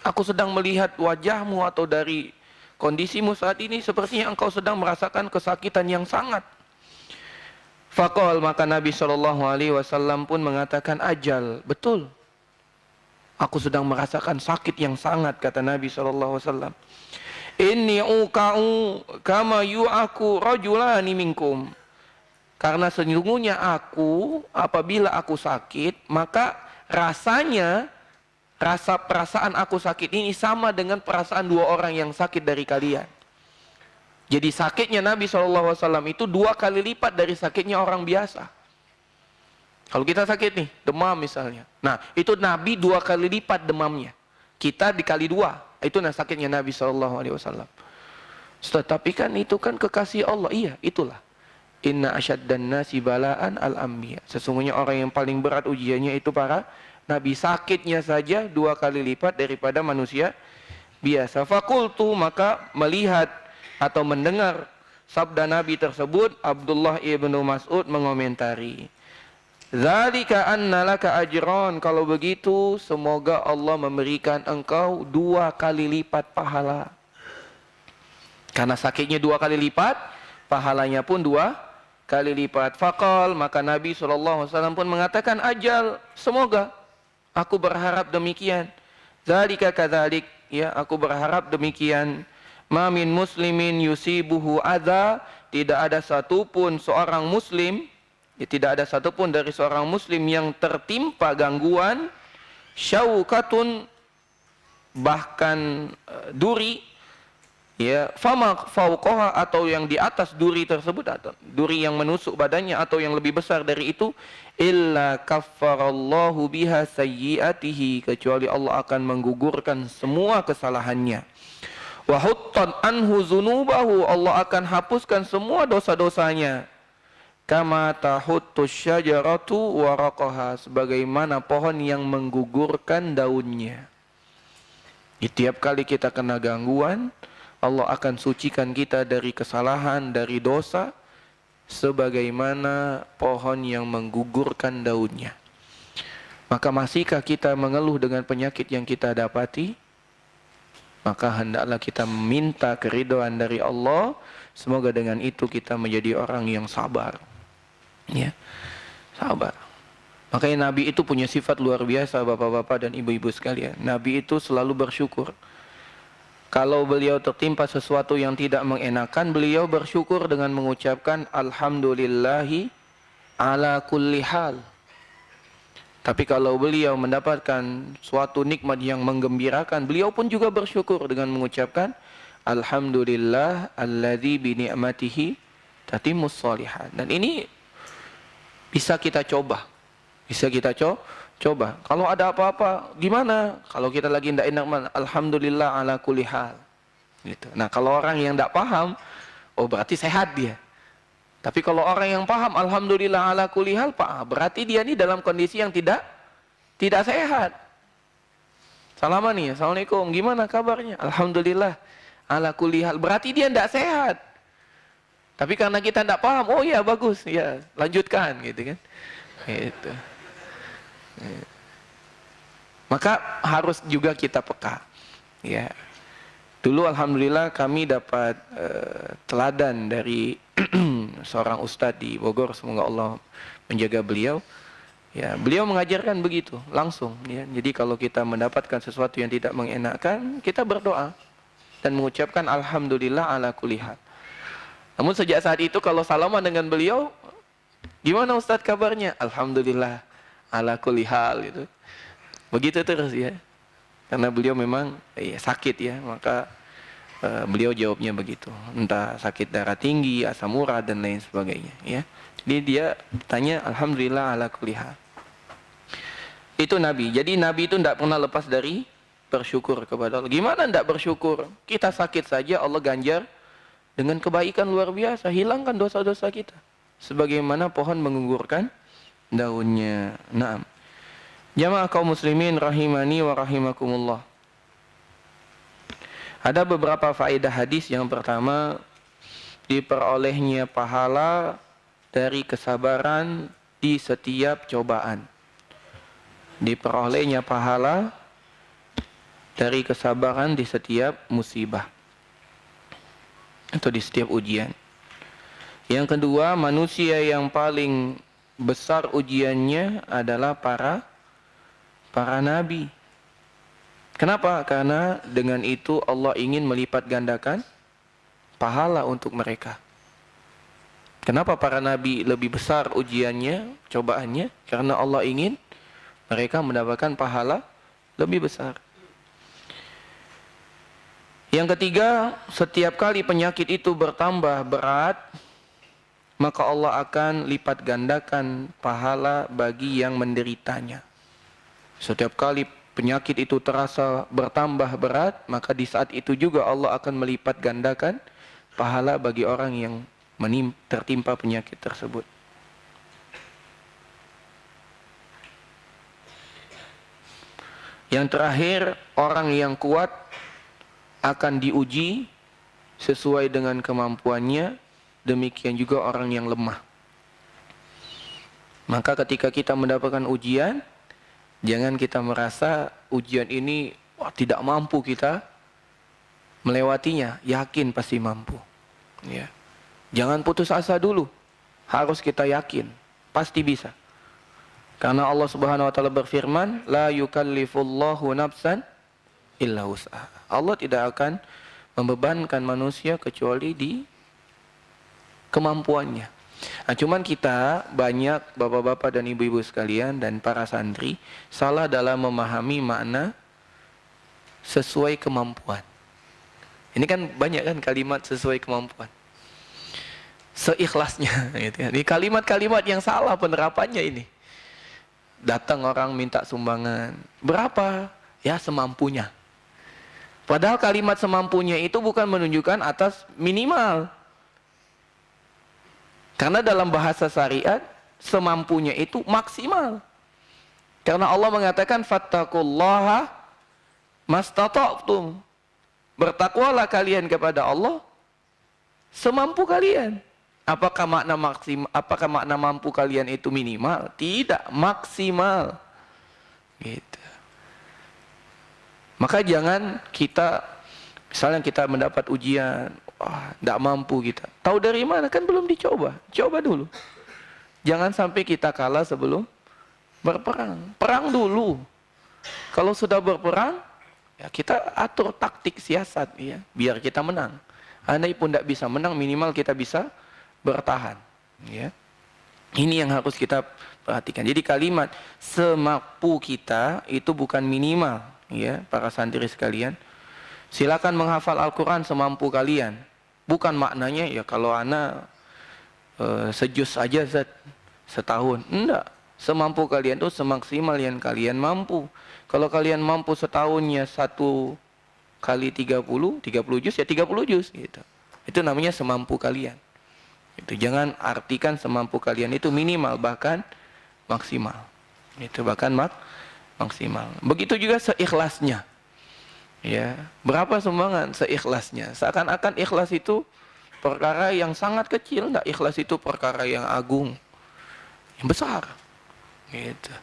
Aku sedang melihat wajahmu atau dari kondisimu saat ini sepertinya engkau sedang merasakan kesakitan yang sangat. Faqal, maka Nabi SAW pun mengatakan, ajal, betul. Aku sedang merasakan sakit yang sangat, kata Nabi SAW. Inni uqa'u kama yu'aku rajulani minkum. Karena sesungguhnya aku, apabila aku sakit, maka rasanya, perasaan aku sakit ini sama dengan perasaan dua orang yang sakit dari kalian. Jadi sakitnya Nabi SAW itu 2 kali lipat dari sakitnya orang biasa. Kalau kita sakit nih, demam misalnya. Nah, itu Nabi 2 kali lipat demamnya. Kita dikali 2. Itu sakitnya Nabi SAW. Tetapi kan itu kan kekasih Allah. Iya, itulah. Inna asyaddan nasi balaan al-anbiya. Sesungguhnya orang yang paling berat ujiannya itu para Nabi. Sakitnya saja 2 kali lipat daripada manusia biasa. Fakultu, maka melihat atau mendengar sabda Nabi tersebut, Abdullah ibnu Mas'ud mengomentari, Zalika anna laka ajran. Kalau begitu, semoga Allah memberikan engkau 2 kali lipat pahala. Karena sakitnya 2 kali lipat, pahalanya pun 2 kali lipat. Faqal, maka Nabi SAW pun mengatakan, ajal, semoga. Aku berharap demikian. Zalika kadzalik, ya, aku berharap demikian. Ma min muslimin yusibuhu adza, tidak ada satupun seorang muslim, ya, tidak ada satupun dari seorang muslim yang tertimpa gangguan, syaukatun, bahkan duri, ya, fama fauqaha, atau yang di atas duri tersebut, atau duri yang menusuk badannya atau yang lebih besar dari itu, illa kaffarallahu biha sayyiatihi, kecuali Allah akan menggugurkan semua kesalahannya. Wa huttat anhu dzunubahu, Allah akan hapuskan semua dosa-dosanya. Kama tahuttus syajaratu waraqaha, sebagaimana pohon yang menggugurkan daunnya. Tiap kali kita kena gangguan, Allah akan sucikan kita dari kesalahan, dari dosa, sebagaimana pohon yang menggugurkan daunnya. Maka masihkah kita mengeluh dengan penyakit yang kita dapati? Maka hendaklah kita minta keridhaan dari Allah. Semoga dengan itu kita menjadi orang yang sabar. Ya, sabar. Makanya Nabi itu punya sifat luar biasa, bapak-bapak dan ibu-ibu sekalian. Nabi itu selalu bersyukur. Kalau beliau tertimpa sesuatu yang tidak mengenakan, beliau bersyukur dengan mengucapkan alhamdulillahi ala kulli hal. Tapi kalau beliau mendapatkan suatu nikmat yang menggembirakan, beliau pun juga bersyukur dengan mengucapkan alhamdulillah alladzi bi ni'matihi tatimmus shalihat. Dan ini bisa kita coba. Bisa kita coba. Kalau ada apa-apa, gimana? Kalau kita lagi tidak enak, alhamdulillah ala kulli hal. Gitu. Nah, kalau orang yang tidak paham, oh berarti sehat dia. Tapi kalau orang yang paham, alhamdulillah ala kulli hal, berarti dia ini dalam kondisi yang tidak sehat. Salaman nih, assalamualaikum, gimana kabarnya? Alhamdulillah ala kulli hal, berarti dia tidak sehat. Tapi karena kita tidak paham, oh ya bagus, ya lanjutkan, gitu kan? Gitu. Maka harus juga kita peka. Ya. Dulu alhamdulillah kami dapat teladan dari seorang ustadz di Bogor, semoga Allah menjaga beliau. Ya, beliau mengajarkan begitu langsung. Ya. Jadi kalau kita mendapatkan sesuatu yang tidak mengenakan, kita berdoa dan mengucapkan alhamdulillah ala kulli hal. Namun sejak saat itu kalau salaman dengan beliau, gimana ustadz kabarnya? Alhamdulillah ala kulli hal, gitu. Begitu terus ya. Karena beliau memang sakit ya, maka beliau jawabnya begitu. Entah sakit darah tinggi, asam urat dan lain sebagainya ya. Jadi dia tanya alhamdulillah ala kulli hal. Itu Nabi. Jadi Nabi itu tidak pernah lepas dari bersyukur kepada Allah. Gimana tidak bersyukur? Kita sakit saja Allah ganjar dengan kebaikan luar biasa, hilangkan dosa-dosa kita. Sebagaimana pohon menggugurkan daunnya. Naam. Jamaah kaum muslimin rahimani wa rahimakumullah. Ada beberapa faedah hadis. Yang pertama, diperolehnya pahala dari kesabaran di setiap cobaan. Diperolehnya pahala dari kesabaran di setiap musibah atau di setiap ujian. Yang kedua, manusia yang paling besar ujiannya adalah para nabi. Kenapa? Karena dengan itu Allah ingin melipat gandakan pahala untuk mereka. Kenapa para nabi lebih besar ujiannya, cobaannya? Karena Allah ingin mereka mendapatkan pahala lebih besar. Yang ketiga, setiap kali penyakit itu bertambah berat, maka Allah akan lipat gandakan pahala bagi yang menderitanya. Setiap kali penyakit itu terasa bertambah berat, maka di saat itu juga Allah akan melipat gandakan pahala bagi orang yang tertimpa penyakit tersebut. Yang terakhir, orang yang kuat akan diuji sesuai dengan kemampuannya, demikian juga orang yang lemah. Maka ketika kita mendapatkan ujian, jangan kita merasa ujian ini tidak mampu kita melewatinya. Yakin pasti mampu. Ya. Jangan putus asa dulu. Harus kita yakin, pasti bisa. Karena Allah Subhanahu wa taala berfirman, la yukallifullahu nafsan illa wus'aha. Allah tidak akan membebankan manusia kecuali di kemampuannya. Nah, cuman kita banyak bapak-bapak dan ibu-ibu sekalian dan para santri salah dalam memahami makna sesuai kemampuan. Ini kan banyak kan kalimat sesuai kemampuan. Seikhlasnya gitu ya. Ini kalimat-kalimat yang salah penerapannya ini. Datang orang minta sumbangan. Berapa? Ya semampunya. Padahal kalimat semampunya itu bukan menunjukkan atas minimal. Karena dalam bahasa syariat, semampunya itu maksimal. Karena Allah mengatakan, fattaqullaha mastata'tum. Bertakwalah kalian kepada Allah semampu kalian. Apakah makna mampu kalian itu minimal? Tidak, maksimal. Gitu. Maka jangan kita, misalnya kita mendapat ujian, tidak mampu kita. Tahu dari mana? Kan belum dicoba. Coba dulu. Jangan sampai kita kalah sebelum berperang. Perang dulu. Kalau sudah berperang, ya kita atur taktik siasat, ya, biar kita menang. Andai pun tidak bisa menang, minimal kita bisa bertahan. Ya. Ini yang harus kita perhatikan. Jadi kalimat semampu kita itu bukan minimal, ya, para santri sekalian. Silakan menghafal Al-Quran semampu kalian. Bukan maknanya ya kalau anak sejus aja setahun. Enggak. Semampu kalian itu semaksimal yang kalian mampu. Kalau kalian mampu setahunnya 1 kali 30 juz ya 30 juz gitu. Itu namanya semampu kalian. Itu jangan artikan semampu kalian itu minimal, bahkan maksimal. Itu bahkan maksimal. Begitu juga seikhlasnya. Ya, berapa sumbangan seikhlasnya? Seakan-akan ikhlas itu perkara yang sangat kecil, enggak, ikhlas itu perkara yang agung, yang besar. Gitu.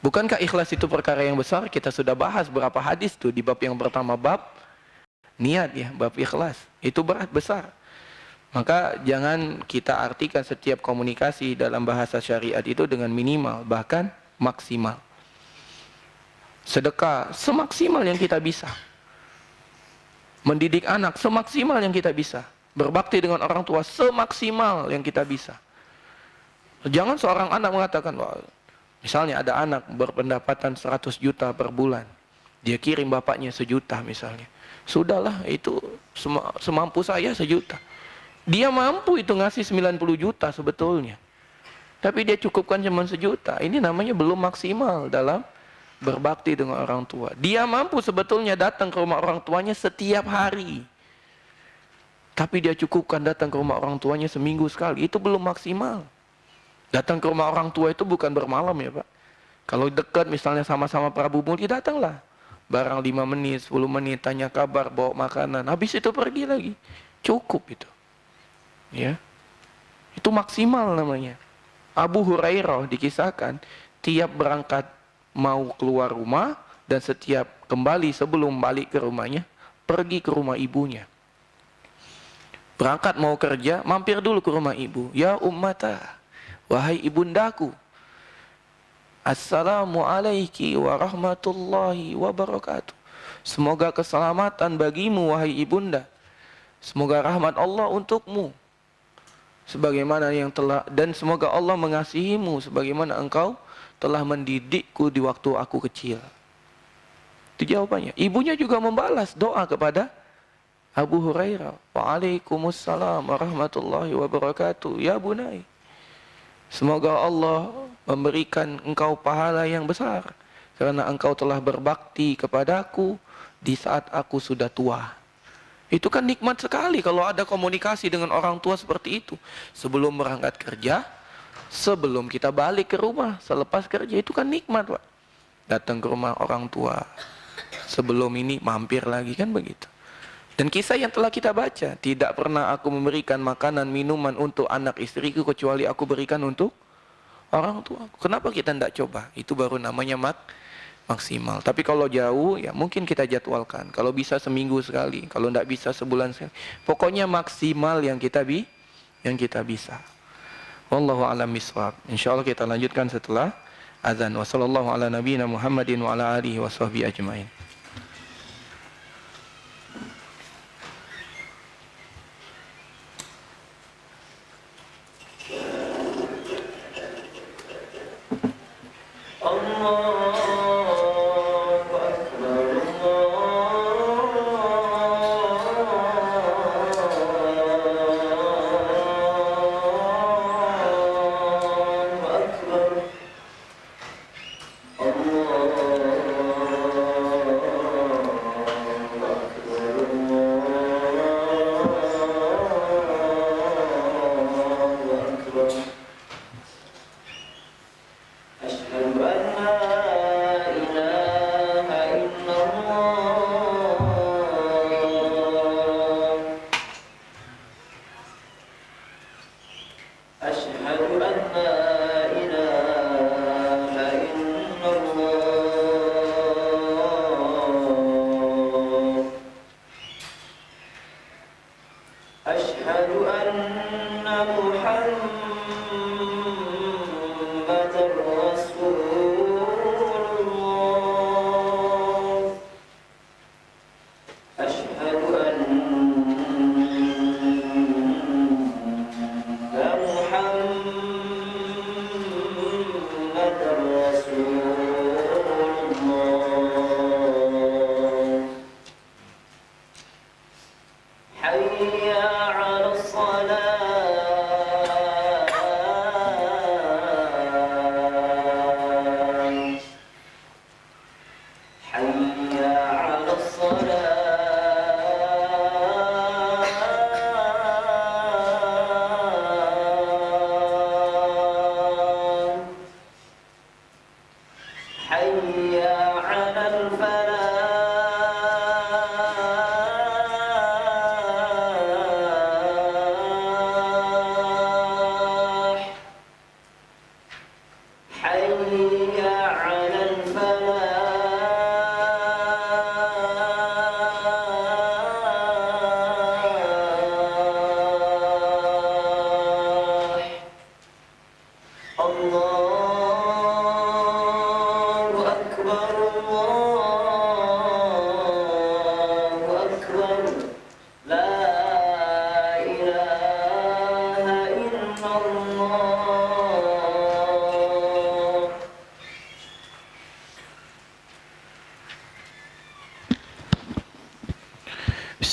Bukankah ikhlas itu perkara yang besar? Kita sudah bahas berapa hadis tuh di bab yang pertama, bab niat ya, bab ikhlas. Itu berat besar. Maka jangan kita artikan setiap komunikasi dalam bahasa syariat itu dengan minimal, bahkan maksimal. Sedekah semaksimal yang kita bisa. Mendidik anak semaksimal yang kita bisa. Berbakti dengan orang tua semaksimal yang kita bisa. Jangan seorang anak mengatakan, wah, misalnya ada anak berpendapatan 100 juta per bulan. Dia kirim bapaknya 1 juta misalnya. Sudahlah, itu semampu saya 1 juta. Dia mampu itu ngasih 90 juta sebetulnya. Tapi dia cukupkan cuma 1 juta. Ini namanya belum maksimal dalam berbakti dengan orang tua. Dia mampu sebetulnya datang ke rumah orang tuanya setiap hari. Tapi dia cukupkan datang ke rumah orang tuanya seminggu sekali. Itu belum maksimal. Datang ke rumah orang tua itu bukan bermalam ya Pak. Kalau dekat misalnya sama-sama Prabu Muli, datanglah. Barang 5 menit, 10 menit, tanya kabar, bawa makanan. Habis itu pergi lagi. Cukup itu. Ya, itu maksimal namanya. Abu Hurairah dikisahkan tiap berangkat mau keluar rumah dan setiap kembali sebelum balik ke rumahnya pergi ke rumah ibunya. Berangkat mau kerja mampir dulu ke rumah ibu. Ya ummata, wahai ibundaku, assalamu alaiki wa rahmatullahi wa barakatuh. Semoga keselamatan bagimu wahai ibunda. Semoga rahmat Allah untukmu. Sebagaimana yang telah, dan semoga Allah mengasihimu sebagaimana engkau telah mendidikku di waktu aku kecil. Itu jawabannya. Ibunya juga membalas doa kepada Abu Hurairah, Waalaikumsalam warahmatullahi wabarakatuh. Ya bunai, semoga Allah memberikan engkau pahala yang besar karena engkau telah berbakti kepadaku di saat aku sudah tua. Itu kan nikmat sekali kalau ada komunikasi dengan orang tua seperti itu. Sebelum berangkat kerja, sebelum kita balik ke rumah, selepas kerja, itu kan nikmat, Pak. Datang ke rumah orang tua, sebelum ini mampir lagi, kan begitu. Dan kisah yang telah kita baca, tidak pernah aku memberikan makanan, minuman untuk anak istriku kecuali aku berikan untuk orang tua. Kenapa kita tidak coba? Itu baru namanya maksimal. Tapi kalau jauh, ya mungkin kita jadwalkan. Kalau bisa seminggu sekali, kalau tidak bisa sebulan sekali. Pokoknya maksimal yang kita bisa. Wallahu a'lam bishawab. Insyaallah kita lanjutkan setelah azan. Wassallallahu ala nabiyina Muhammadin wa ala alihi washabbihi ajmain.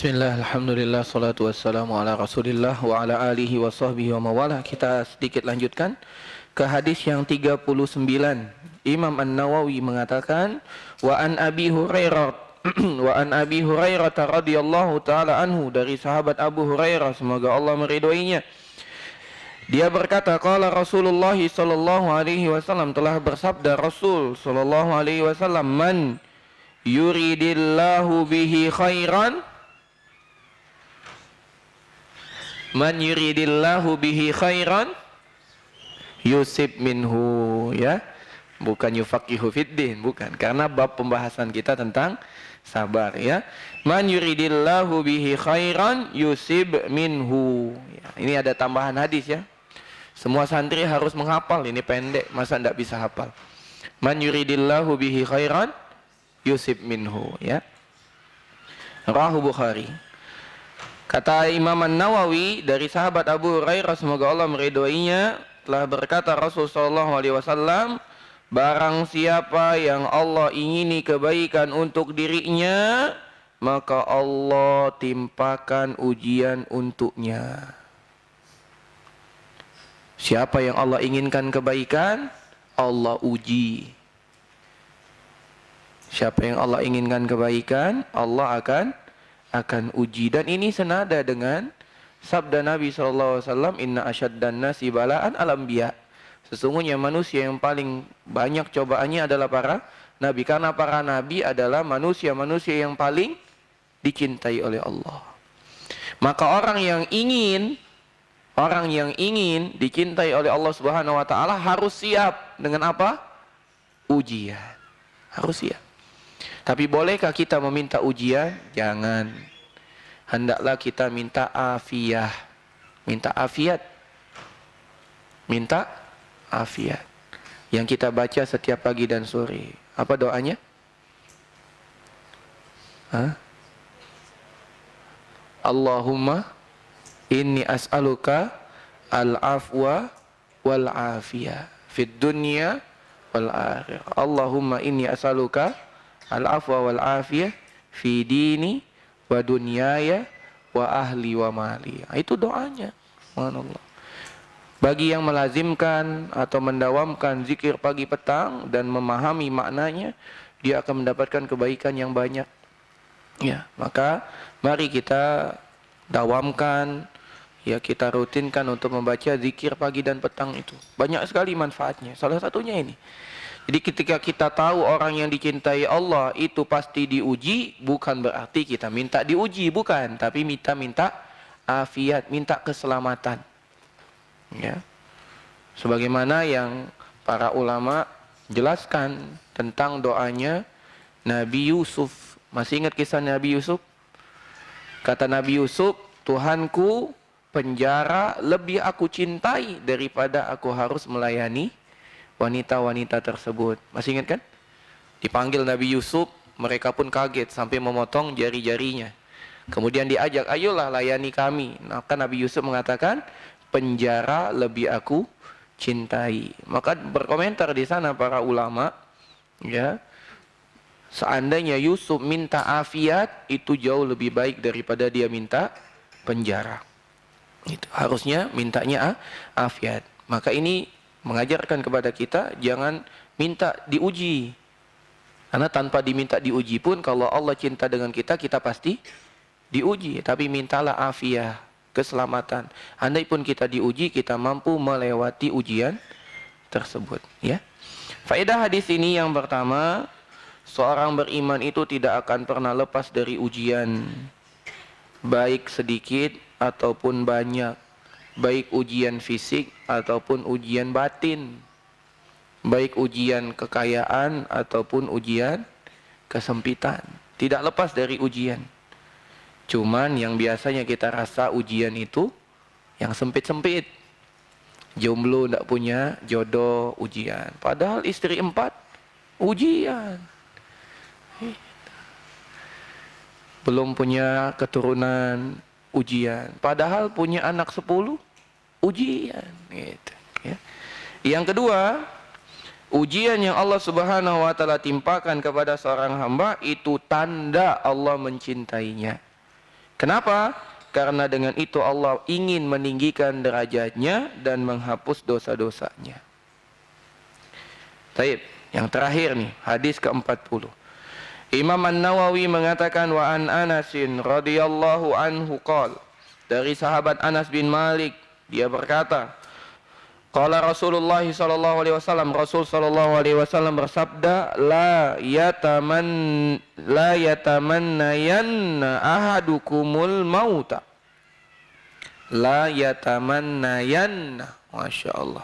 Bismillah, alhamdulillah, salatu wassalamu ala rasulillah wa ala alihi wa sahbihi wa mawala. Kita sedikit lanjutkan ke hadis yang 39. Imam An-Nawawi mengatakan, wa an Abi Hurairah wa an Abi Hurairah radhiyallahu taala anhu, dari sahabat Abu Hurairah semoga Allah meridhoinya. Dia berkata, qala Rasulullah sallallahu alaihi wasallam, telah bersabda Rasul sallallahu alaihi wasallam, man yuridillahu bihi khairan, man yuridillahu bihi khairan yusib minhu, ya, bukan yufaqihu fiddin, bukan, karena bab pembahasan kita tentang sabar, ya. Man yuridillahu bihi khairan yusib minhu, ya. Ini ada tambahan hadis, ya. Semua santri harus menghafal, ini pendek, masa tidak bisa hafal. Man yuridillahu bihi khairan yusib minhu, ya. Rawahu Bukhari. Kata Imam An-Nawawi dari sahabat Abu Hurairah semoga Allah meridhoinya, telah berkata Rasul sallallahu alaihi wasallam, barang siapa yang Allah ingini kebaikan untuk dirinya, maka Allah timpakan ujian untuknya. Siapa yang Allah inginkan kebaikan, Allah uji. Siapa yang Allah inginkan kebaikan, Allah akan uji. Dan ini senada dengan sabda Nabi SAW, Inna asyaddan nasi balaan al-anbiya. Sesungguhnya manusia yang paling banyak cobaannya adalah para nabi. Karena para nabi adalah manusia-manusia yang paling dicintai oleh Allah. Maka orang yang ingin dicintai oleh Allah Subhanahu wa taala harus siap dengan apa? Ujian. Harus siap. Tapi bolehkah kita meminta ujian? Jangan. Hendaklah kita minta afiat. Minta afiat. Minta afiat. Yang kita baca setiap pagi dan sore. Apa doanya? Allahumma inni as'aluka al-afwa wal afiyah fid dunya wal akhirah. Allahumma inni as'aluka al-afwa wal afiyah fi dini wa dunyaya wa ahli wa mali. Itu doanya. Subhanallah. Bagi yang melazimkan atau mendawamkan zikir pagi petang dan memahami maknanya, dia akan mendapatkan kebaikan yang banyak. Ya, maka mari kita dawamkan, ya, kita rutinkan untuk membaca zikir pagi dan petang itu. Banyak sekali manfaatnya. Salah satunya ini. Jadi ketika kita tahu orang yang dicintai Allah itu pasti diuji, bukan berarti kita minta diuji, bukan. Tapi minta afiat, minta keselamatan. Ya. Sebagaimana yang para ulama jelaskan tentang doanya Nabi Yusuf. Masih ingat kisah Nabi Yusuf? Kata Nabi Yusuf, Tuhanku, penjara lebih aku cintai daripada aku harus melayani wanita-wanita tersebut. Masih ingat kan? Dipanggil Nabi Yusuf, mereka pun kaget sampai memotong jari-jarinya. Kemudian diajak, ayolah layani kami. Maka Nabi Yusuf mengatakan, penjara lebih aku cintai. Maka berkomentar di sana para ulama, ya, seandainya Yusuf minta afiat, itu jauh lebih baik daripada dia minta penjara. Itu harusnya mintanya afiat. Maka ini mengajarkan kepada kita jangan minta diuji. Karena tanpa diminta diuji pun kalau Allah cinta dengan kita, kita pasti diuji. Tapi mintalah afiat, keselamatan. Andai pun kita diuji, kita mampu melewati ujian tersebut. Ya. Faedah hadis ini yang pertama, seorang beriman itu tidak akan pernah lepas dari ujian, baik sedikit ataupun banyak, baik ujian fisik ataupun ujian batin, baik ujian kekayaan ataupun ujian kesempitan. Tidak lepas dari ujian. Cuman yang biasanya kita rasa ujian itu yang sempit-sempit. Jomblo tidak punya jodoh, ujian. Padahal istri 4, ujian. Belum punya keturunan, ujian. Padahal punya anak 10, ujian. Gitu, ya. Yang kedua, ujian yang Allah Subhanahu wa taala timpakan kepada seorang hamba itu tanda Allah mencintainya. Kenapa? Karena dengan itu Allah ingin meninggikan derajatnya dan menghapus dosa-dosanya. Baik, yang terakhir nih, hadis ke-40. Imam An-Nawawi mengatakan wa an Anasin radhiyallahu anhu qala, dari sahabat Anas bin Malik, dia berkata, qala Rasulullah sallallahu alaihi wasallam, Rasul sallallahu alaihi wasallam bersabda, la yatamannayanna ahadukumul mauta. La yatamannayanna. Masya Allah.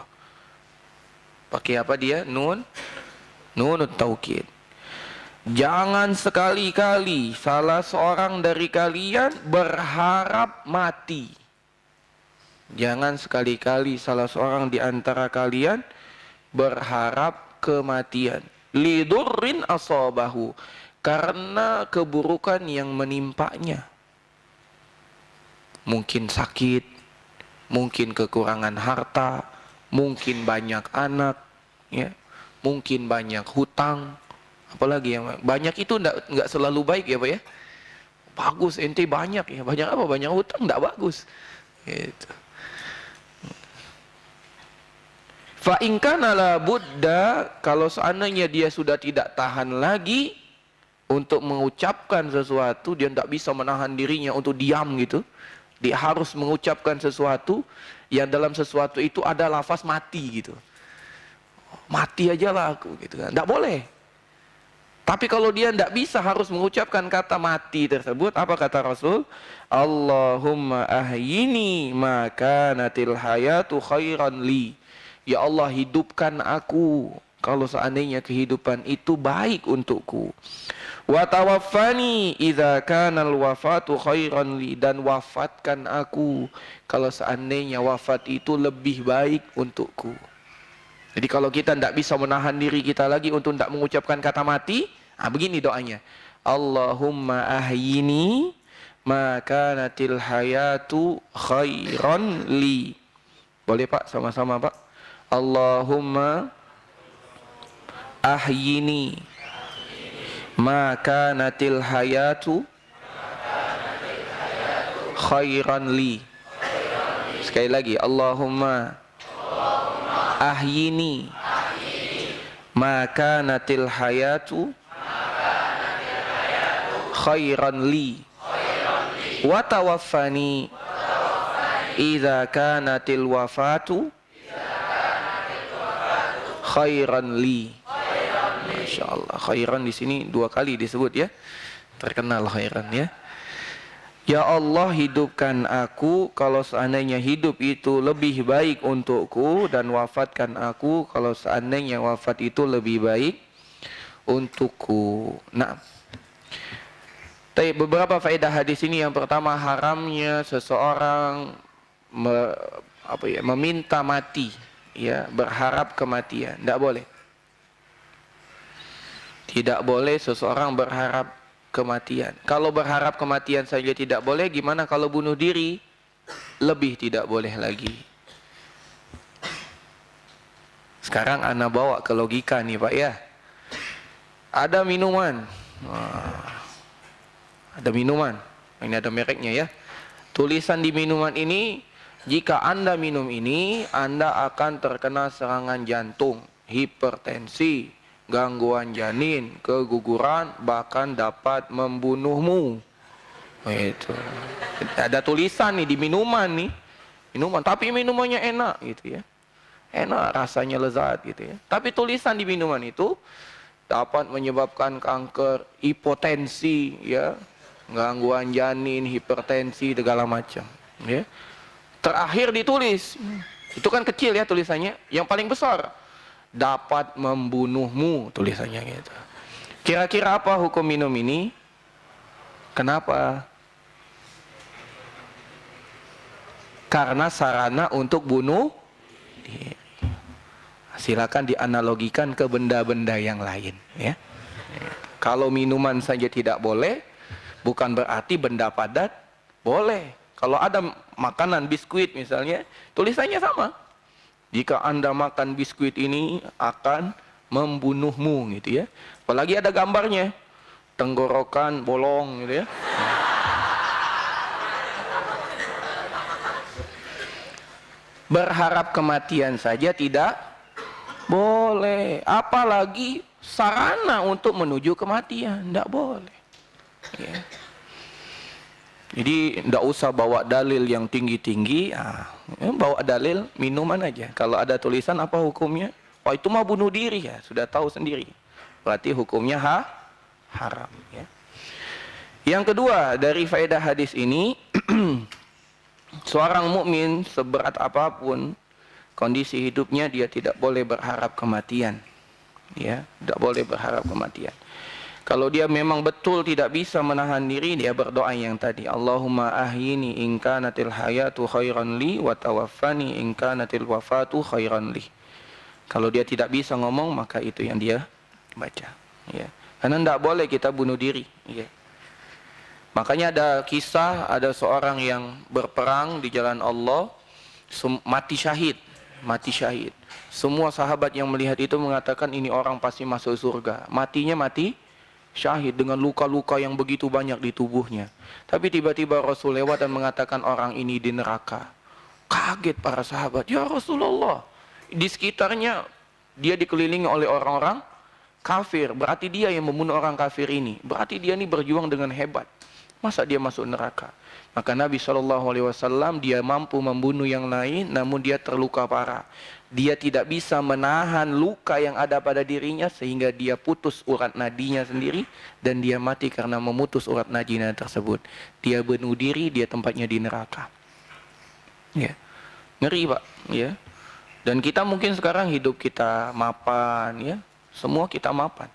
Pakai apa dia? Nunut taukid. Jangan sekali-kali salah seorang dari kalian berharap mati. Jangan sekali-kali salah seorang di antara kalian berharap kematian. Lidurrin asabahu, karena keburukan yang menimpanya. Mungkin sakit, mungkin kekurangan harta, mungkin banyak anak, ya, mungkin banyak hutang. Apalagi yang banyak itu enggak selalu baik ya Pak ya. bagus ente banyak ya. Banyak apa? Banyak hutang, enggak bagus. Gitu. Fa in kana la budda, kalau seandainya dia sudah tidak tahan lagi untuk mengucapkan sesuatu, dia tidak bisa menahan dirinya untuk diam gitu. Dia harus mengucapkan sesuatu yang dalam sesuatu itu ada lafaz mati gitu. Mati aja lah aku gitu kan. Tidak boleh. Tapi kalau dia tidak bisa harus mengucapkan kata mati tersebut, apa kata Rasul? Allahumma ahyini ma kanatil hayatu khairan li. Ya Allah, hidupkan aku kalau seandainya kehidupan itu baik untukku. Wa tawaffani idza kana al-wafatu khairan li, dan wafatkan aku kalau seandainya wafat itu lebih baik untukku. Jadi kalau kita tidak bisa menahan diri kita lagi untuk tidak mengucapkan kata mati, begini doanya. Allahumma ahyini ma kanatil hayatu khairan li. Boleh Pak, sama-sama Pak. Allahumma ahyini ma kanatil hayatu khairan li. Sekali lagi, Allahumma ahyini ma kanatil hayatu khairan li wa tawaffani idza kanatil wafatu khairan li. Masya Allah, khairan di sini 2 kali disebut ya. Terkenal khairan ya. Ya Allah, hidupkan aku kalau seandainya hidup itu lebih baik untukku, dan wafatkan aku kalau seandainya wafat itu lebih baik untukku. Nah, beberapa faedah hadis ini. Yang pertama, haramnya seseorang meminta mati, ya, berharap kematian. Tidak boleh. Tidak boleh seseorang berharap kematian. Kalau berharap kematian saja tidak boleh, gimana kalau bunuh diri? Lebih tidak boleh lagi. Sekarang ana bawa ke logika nih Pak ya. Ada minuman. Ada minuman. Ini ada mereknya ya. Tulisan di minuman ini, jika Anda minum ini, Anda akan terkena serangan jantung, hipertensi, gangguan janin, keguguran, bahkan dapat membunuhmu. Itu. Ada tulisan nih di minuman nih. Minuman, tapi minumannya enak gitu ya. Enak, rasanya lezat gitu ya. Tapi tulisan di minuman itu dapat menyebabkan kanker, hipotensi ya, gangguan janin, hipertensi, segala macam ya. Terakhir ditulis, itu kan kecil ya tulisannya, yang paling besar dapat membunuhmu tulisannya gitu. Kira-kira apa hukum minum ini? Kenapa? Karena sarana untuk bunuh diri. Silakan dianalogikan ke benda-benda yang lain ya. Kalau minuman saja tidak boleh, bukan berarti benda padat boleh. Kalau ada makanan biskuit misalnya, tulisannya sama. Jika Anda makan biskuit ini akan membunuhmu gitu ya. Apalagi ada gambarnya, tenggorokan bolong gitu ya. Berharap kematian saja tidak boleh, apalagi sarana untuk menuju kematian, tidak boleh ya. Jadi tidak usah bawa dalil yang tinggi-tinggi, bawa dalil minuman aja. Kalau ada tulisan apa hukumnya? Oh itu mah bunuh diri ya, sudah tahu sendiri. Berarti hukumnya haram ya. Yang kedua dari faedah hadis ini, seorang mukmin seberat apapun kondisi hidupnya, dia tidak boleh berharap kematian. Ya, tidak boleh berharap kematian. Kalau dia memang betul tidak bisa menahan diri, dia berdoa yang tadi, Allahumma ahyini in kanatil hayatu khairan li wa tawaffani in kanatil wafatu khairan li. Kalau dia tidak bisa ngomong, maka itu yang dia baca ya. Karena tidak boleh kita bunuh diri ya. Makanya ada kisah, ada seorang yang berperang di jalan Allah, mati syahid. Mati syahid. Semua sahabat yang melihat itu mengatakan ini orang pasti masuk surga. Matinya mati syahid dengan luka-luka yang begitu banyak di tubuhnya. Tapi tiba-tiba Rasul lewat dan mengatakan orang ini di neraka. Kaget para sahabat, ya Rasulullah. Di sekitarnya dia dikelilingi oleh orang-orang kafir. Berarti dia yang membunuh orang kafir ini. Berarti dia ini berjuang dengan hebat. Masa dia masuk neraka? Maka Nabi SAW dia mampu membunuh yang lain, namun dia terluka parah. Dia tidak bisa menahan luka yang ada pada dirinya sehingga dia putus urat nadinya sendiri dan dia mati karena memutus urat nadinya tersebut. Dia bunuh diri, dia tempatnya di neraka. Ya, ngeri Pak. Ya. Dan kita mungkin sekarang hidup kita mapan, ya, semua kita mapan.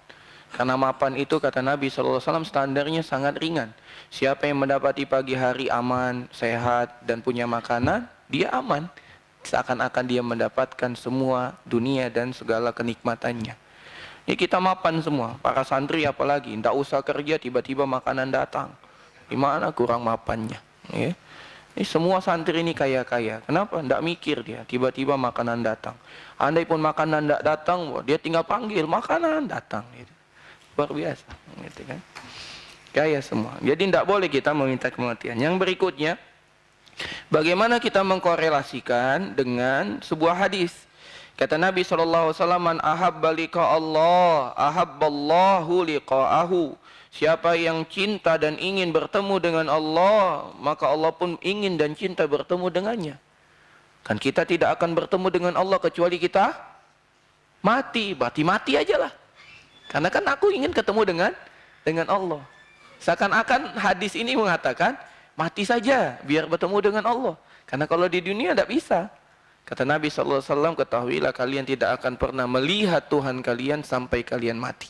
Karena mapan itu kata Nabi SAW standarnya sangat ringan. Siapa yang mendapati pagi hari aman, sehat, dan punya makanan, dia aman. Seakan-akan dia mendapatkan semua dunia dan segala kenikmatannya. Ini kita mapan semua, para santri apalagi, tidak usah kerja tiba-tiba makanan datang. Gimana kurang mapannya? Ya. Ini semua santri ini kaya-kaya. Kenapa? Tidak mikir dia, tiba-tiba makanan datang. Andai pun makanan tidak datang, dia tinggal panggil, makanan datang. Gitu. Luar biasa, gitu kan? Kaya semua. Jadi tidak boleh kita meminta kematian. Yang berikutnya, bagaimana kita mengkorelasikan dengan sebuah hadis? Kata Nabi SAW, "Man ahabba liqa Allah, ahabballahu liqa'ahu." Siapa yang cinta dan ingin bertemu dengan Allah, maka Allah pun ingin dan cinta bertemu dengannya. Kan kita tidak akan bertemu dengan Allah kecuali kita mati. Berarti mati aja lah. Karena kan aku ingin ketemu dengan Allah. Seakan-akan hadis ini mengatakan, mati saja biar bertemu dengan Allah. Karena kalau di dunia tidak bisa. Kata Nabi SAW, ketahuilah kalian tidak akan pernah melihat Tuhan kalian sampai kalian mati.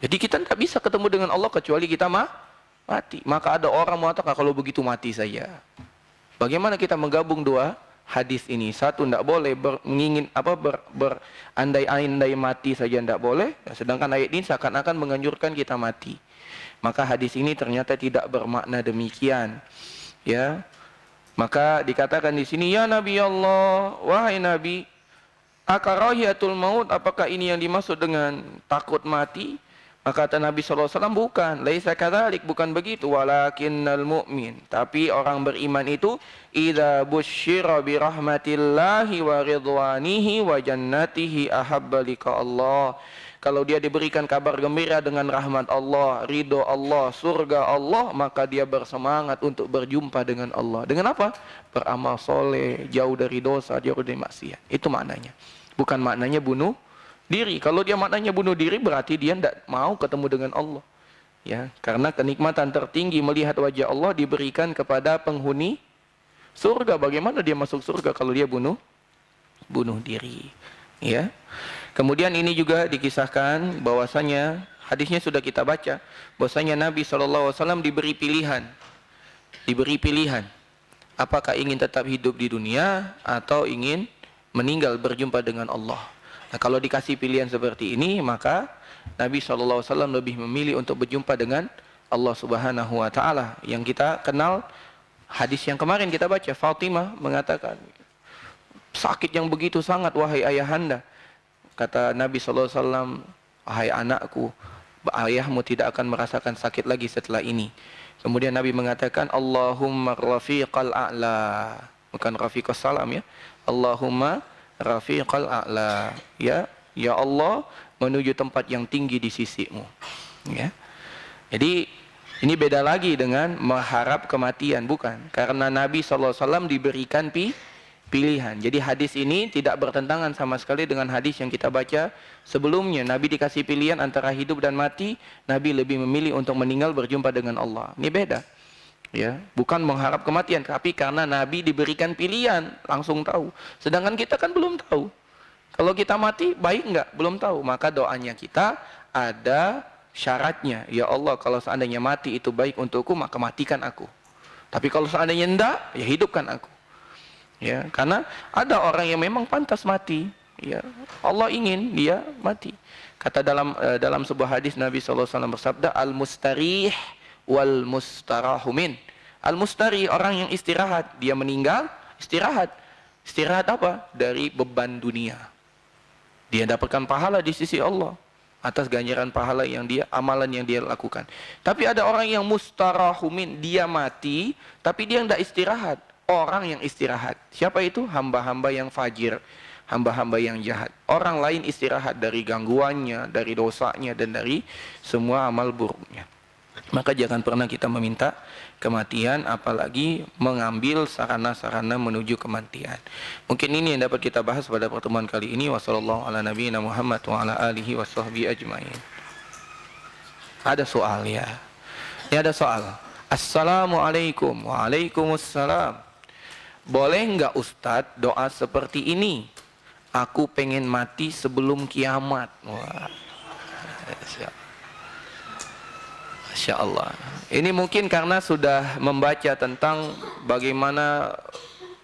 Jadi kita tidak bisa ketemu dengan Allah kecuali kita mati. Maka ada orang mengatakan kalau begitu mati saja. Bagaimana kita menggabung dua hadis ini? Satu, tidak boleh berandai-andai mati saja tidak boleh. Sedangkan ayat ini seakan-akan menganjurkan kita mati. Maka hadis ini ternyata tidak bermakna demikian. Ya. Maka dikatakan di sini, ya Nabi Allah, wahai Nabi, akarahiyatul maut, apakah ini yang dimaksud dengan takut mati? Maka kata Nabi SAW, bukan, laisa kadzalik, bukan begitu, walakinnal mu'min, tapi orang beriman itu idza busyira bi rahmatillahi wa ridwanihi wa jannatihi ahabba liqa Allah. Kalau dia diberikan kabar gembira dengan rahmat Allah, ridho Allah, surga Allah, maka dia bersemangat untuk berjumpa dengan Allah. Dengan apa? Beramal soleh, jauh dari dosa, jauh dari maksiat. Itu maknanya. Bukan maknanya bunuh diri. Kalau dia maknanya bunuh diri, berarti dia tidak mau ketemu dengan Allah. Ya, karena kenikmatan tertinggi melihat wajah Allah diberikan kepada penghuni surga. Bagaimana dia masuk surga kalau dia bunuh diri? Ya. Kemudian ini juga dikisahkan bahwasanya hadisnya sudah kita baca, bahwasanya Nabi SAW diberi pilihan. Apakah ingin tetap hidup di dunia atau ingin meninggal berjumpa dengan Allah. Nah, kalau dikasih pilihan seperti ini, maka Nabi SAW lebih memilih untuk berjumpa dengan Allah Subhanahu wa taala. Yang kita kenal hadis yang kemarin kita baca, Fatimah mengatakan, sakit yang begitu sangat wahai ayahanda. Kata Nabi SAW, wahai anakku, ayahmu tidak akan merasakan sakit lagi setelah ini. Kemudian Nabi mengatakan, Allahumma rafiqal a'la. Bukan rafiqas salam ya. Allahumma rafiqal a'la. Ya Allah, menuju tempat yang tinggi di sisimu. Ya. Jadi ini beda lagi dengan mengharap kematian, bukan. Karena Nabi SAW diberikan pilihan. Jadi hadis ini tidak bertentangan sama sekali dengan hadis yang kita baca sebelumnya. Nabi dikasih pilihan antara hidup dan mati, Nabi lebih memilih untuk meninggal berjumpa dengan Allah. Ini beda. Ya, bukan mengharap kematian, tapi karena Nabi diberikan pilihan, langsung tahu. Sedangkan kita kan belum tahu. Kalau kita mati, baik enggak? Belum tahu. Maka doanya kita ada syaratnya. Ya Allah, kalau seandainya mati itu baik untukku, maka matikan aku. Tapi kalau seandainya enggak, ya hidupkan aku. Ya, karena ada orang yang memang pantas mati. Ya, Allah ingin dia mati. Kata dalam sebuah hadis Nabi SAW bersabda, al-mustarih wal mustarahumin. Al-mustarih orang yang istirahat, dia meninggal istirahat. Istirahat apa? Dari beban dunia. Dia dapatkan pahala di sisi Allah. atas ganjaran pahala yang dia, amalan yang dia lakukan. Tapi ada orang yang mustarahumin, dia mati tapi dia tidak istirahat. Orang yang istirahat, siapa itu? Hamba-hamba yang fajir, hamba-hamba yang jahat. Orang lain istirahat dari gangguannya, dari dosanya, dan dari semua amal buruknya. Maka jangan pernah kita meminta kematian, apalagi mengambil sarana-sarana menuju kematian. Mungkin ini yang dapat kita bahas pada pertemuan kali ini. Wassallallahu ala nabiyina Muhammad wa ala alihi wa sahbihi ajma'in. Ada soal ya? Ini ada soal. Assalamualaikum. Waalaikumsalam. Boleh enggak Ustadz doa seperti ini? Aku pengen mati sebelum kiamat. Wah. Masya Allah. Ini mungkin karena sudah membaca tentang bagaimana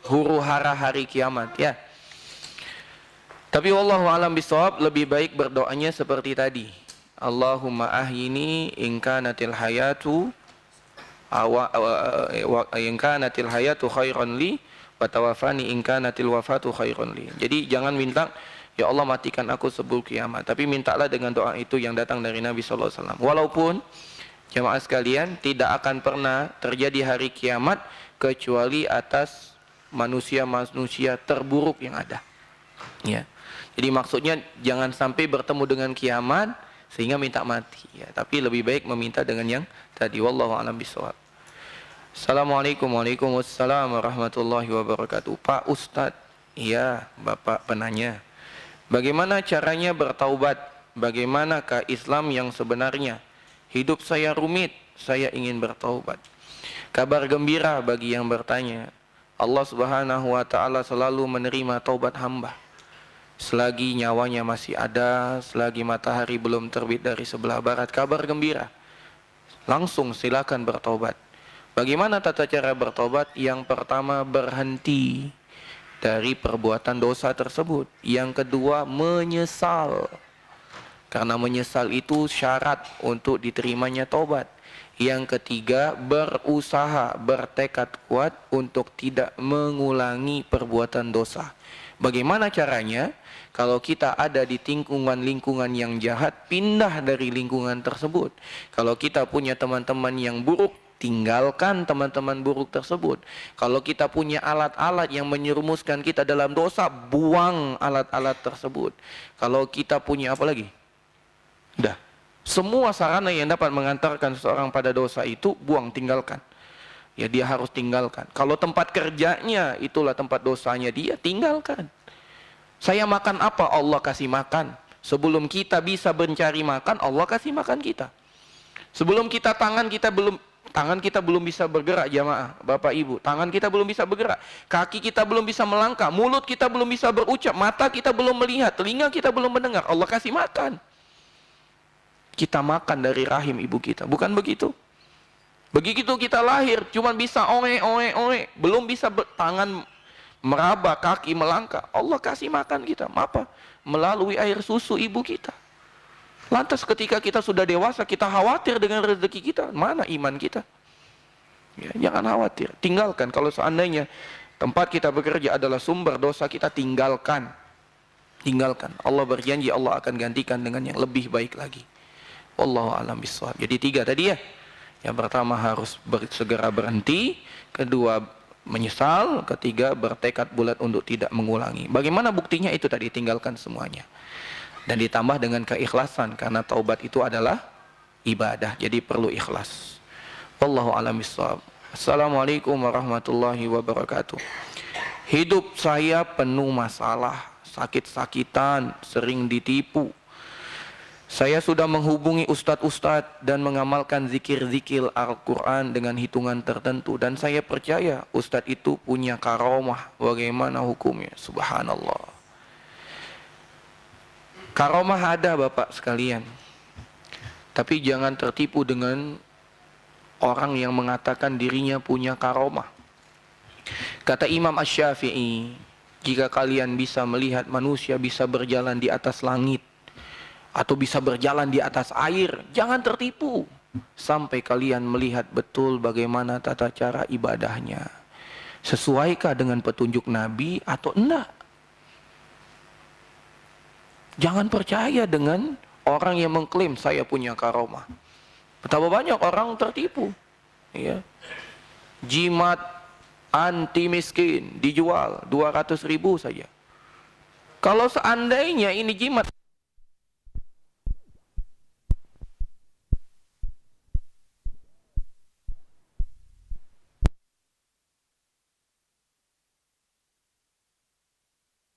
huru hara hari kiamat ya. Tapi wallahu alam bisawab, lebih baik berdoanya seperti tadi. Allahumma ahyini in kanatil hayatu khairan li wa tawaffani in kanatil wafatu khairan li. Jadi jangan minta ya Allah matikan aku sebelum kiamat, tapi mintalah dengan doa itu yang datang dari Nabi sallallahu alaihi wasallam. Walaupun jemaah sekalian, tidak akan pernah terjadi hari kiamat kecuali atas manusia-manusia terburuk yang ada. Ya. Jadi maksudnya jangan sampai bertemu dengan kiamat sehingga minta mati. Ya. Tapi lebih baik meminta dengan yang tadi. Wallahu a'lam bishawab. Assalamualaikum warahmatullahi wabarakatuh. Pak Ustadz, iya Bapak penanya. Bagaimana caranya bertaubat? Bagaimanakah Islam yang sebenarnya? Hidup saya rumit, saya ingin bertaubat. Kabar gembira bagi yang bertanya, Allah Subhanahu wa taala selalu menerima taubat hamba. Selagi nyawanya masih ada, selagi matahari belum terbit dari sebelah barat, kabar gembira. Langsung silakan bertaubat. Bagaimana tata cara bertaubat? Yang pertama, berhenti dari perbuatan dosa tersebut. Yang kedua, menyesal. Karena menyesal itu syarat untuk diterimanya taubat. Yang ketiga, berusaha, bertekad kuat untuk tidak mengulangi perbuatan dosa. Bagaimana caranya? Kalau kita ada di lingkungan yang jahat, pindah dari lingkungan tersebut. Kalau kita punya teman-teman yang buruk, tinggalkan teman-teman buruk tersebut. Kalau kita punya alat-alat yang menyerumuskan kita dalam dosa, buang alat-alat tersebut. Kalau kita punya apa lagi? Dah, semua sarana yang dapat mengantarkan seseorang pada dosa itu buang, tinggalkan. Ya dia harus tinggalkan. Kalau tempat kerjanya itulah tempat dosanya, dia tinggalkan. Saya makan apa? Allah kasih makan. Sebelum kita bisa mencari makan, Allah kasih makan kita. Sebelum tangan kita belum bisa bergerak, jamaah, Bapak Ibu. Tangan kita belum bisa bergerak, kaki kita belum bisa melangkah, mulut kita belum bisa berucap, mata kita belum melihat, telinga kita belum mendengar. Allah kasih makan. Kita makan dari rahim ibu kita, bukan begitu? Begitu kita lahir, cuma bisa oe, belum bisa tangan meraba, kaki melangkah. Allah kasih makan kita, apa? Melalui air susu ibu kita. Lantas ketika kita sudah dewasa, kita khawatir dengan rezeki kita, mana iman kita? Ya, jangan khawatir, tinggalkan. Kalau seandainya tempat kita bekerja adalah sumber dosa kita, tinggalkan. Tinggalkan. Allah berjanji Allah akan gantikan dengan yang lebih baik lagi. Wallahu a'lam bishawab. Jadi 3 tadi ya. Yang pertama harus segera berhenti, kedua menyesal, ketiga bertekad bulat untuk tidak mengulangi. Bagaimana buktinya? Itu tadi, tinggalkan semuanya. Dan ditambah dengan keikhlasan, karena taubat itu adalah ibadah, jadi perlu ikhlas. Wallahu a'lam bishawab. Assalamualaikum warahmatullahi wabarakatuh. Hidup saya penuh masalah, sakit-sakitan, sering ditipu. Saya sudah menghubungi ustadz-ustadz dan mengamalkan zikir-zikir Al-Quran dengan hitungan tertentu. Dan saya percaya ustadz itu punya karomah. Bagaimana hukumnya? Subhanallah. Karomah ada Bapak sekalian. Tapi jangan tertipu dengan orang yang mengatakan dirinya punya karomah. Kata Imam Asy-Syafi'i, jika kalian bisa melihat manusia bisa berjalan di atas langit, atau bisa berjalan di atas air, jangan tertipu sampai kalian melihat betul bagaimana tata cara ibadahnya. Sesuaikah dengan petunjuk Nabi atau enggak? Jangan percaya dengan orang yang mengklaim saya punya karomah. Betapa banyak orang tertipu. Ya. Jimat anti miskin dijual 200.000 saja. Kalau seandainya ini jimat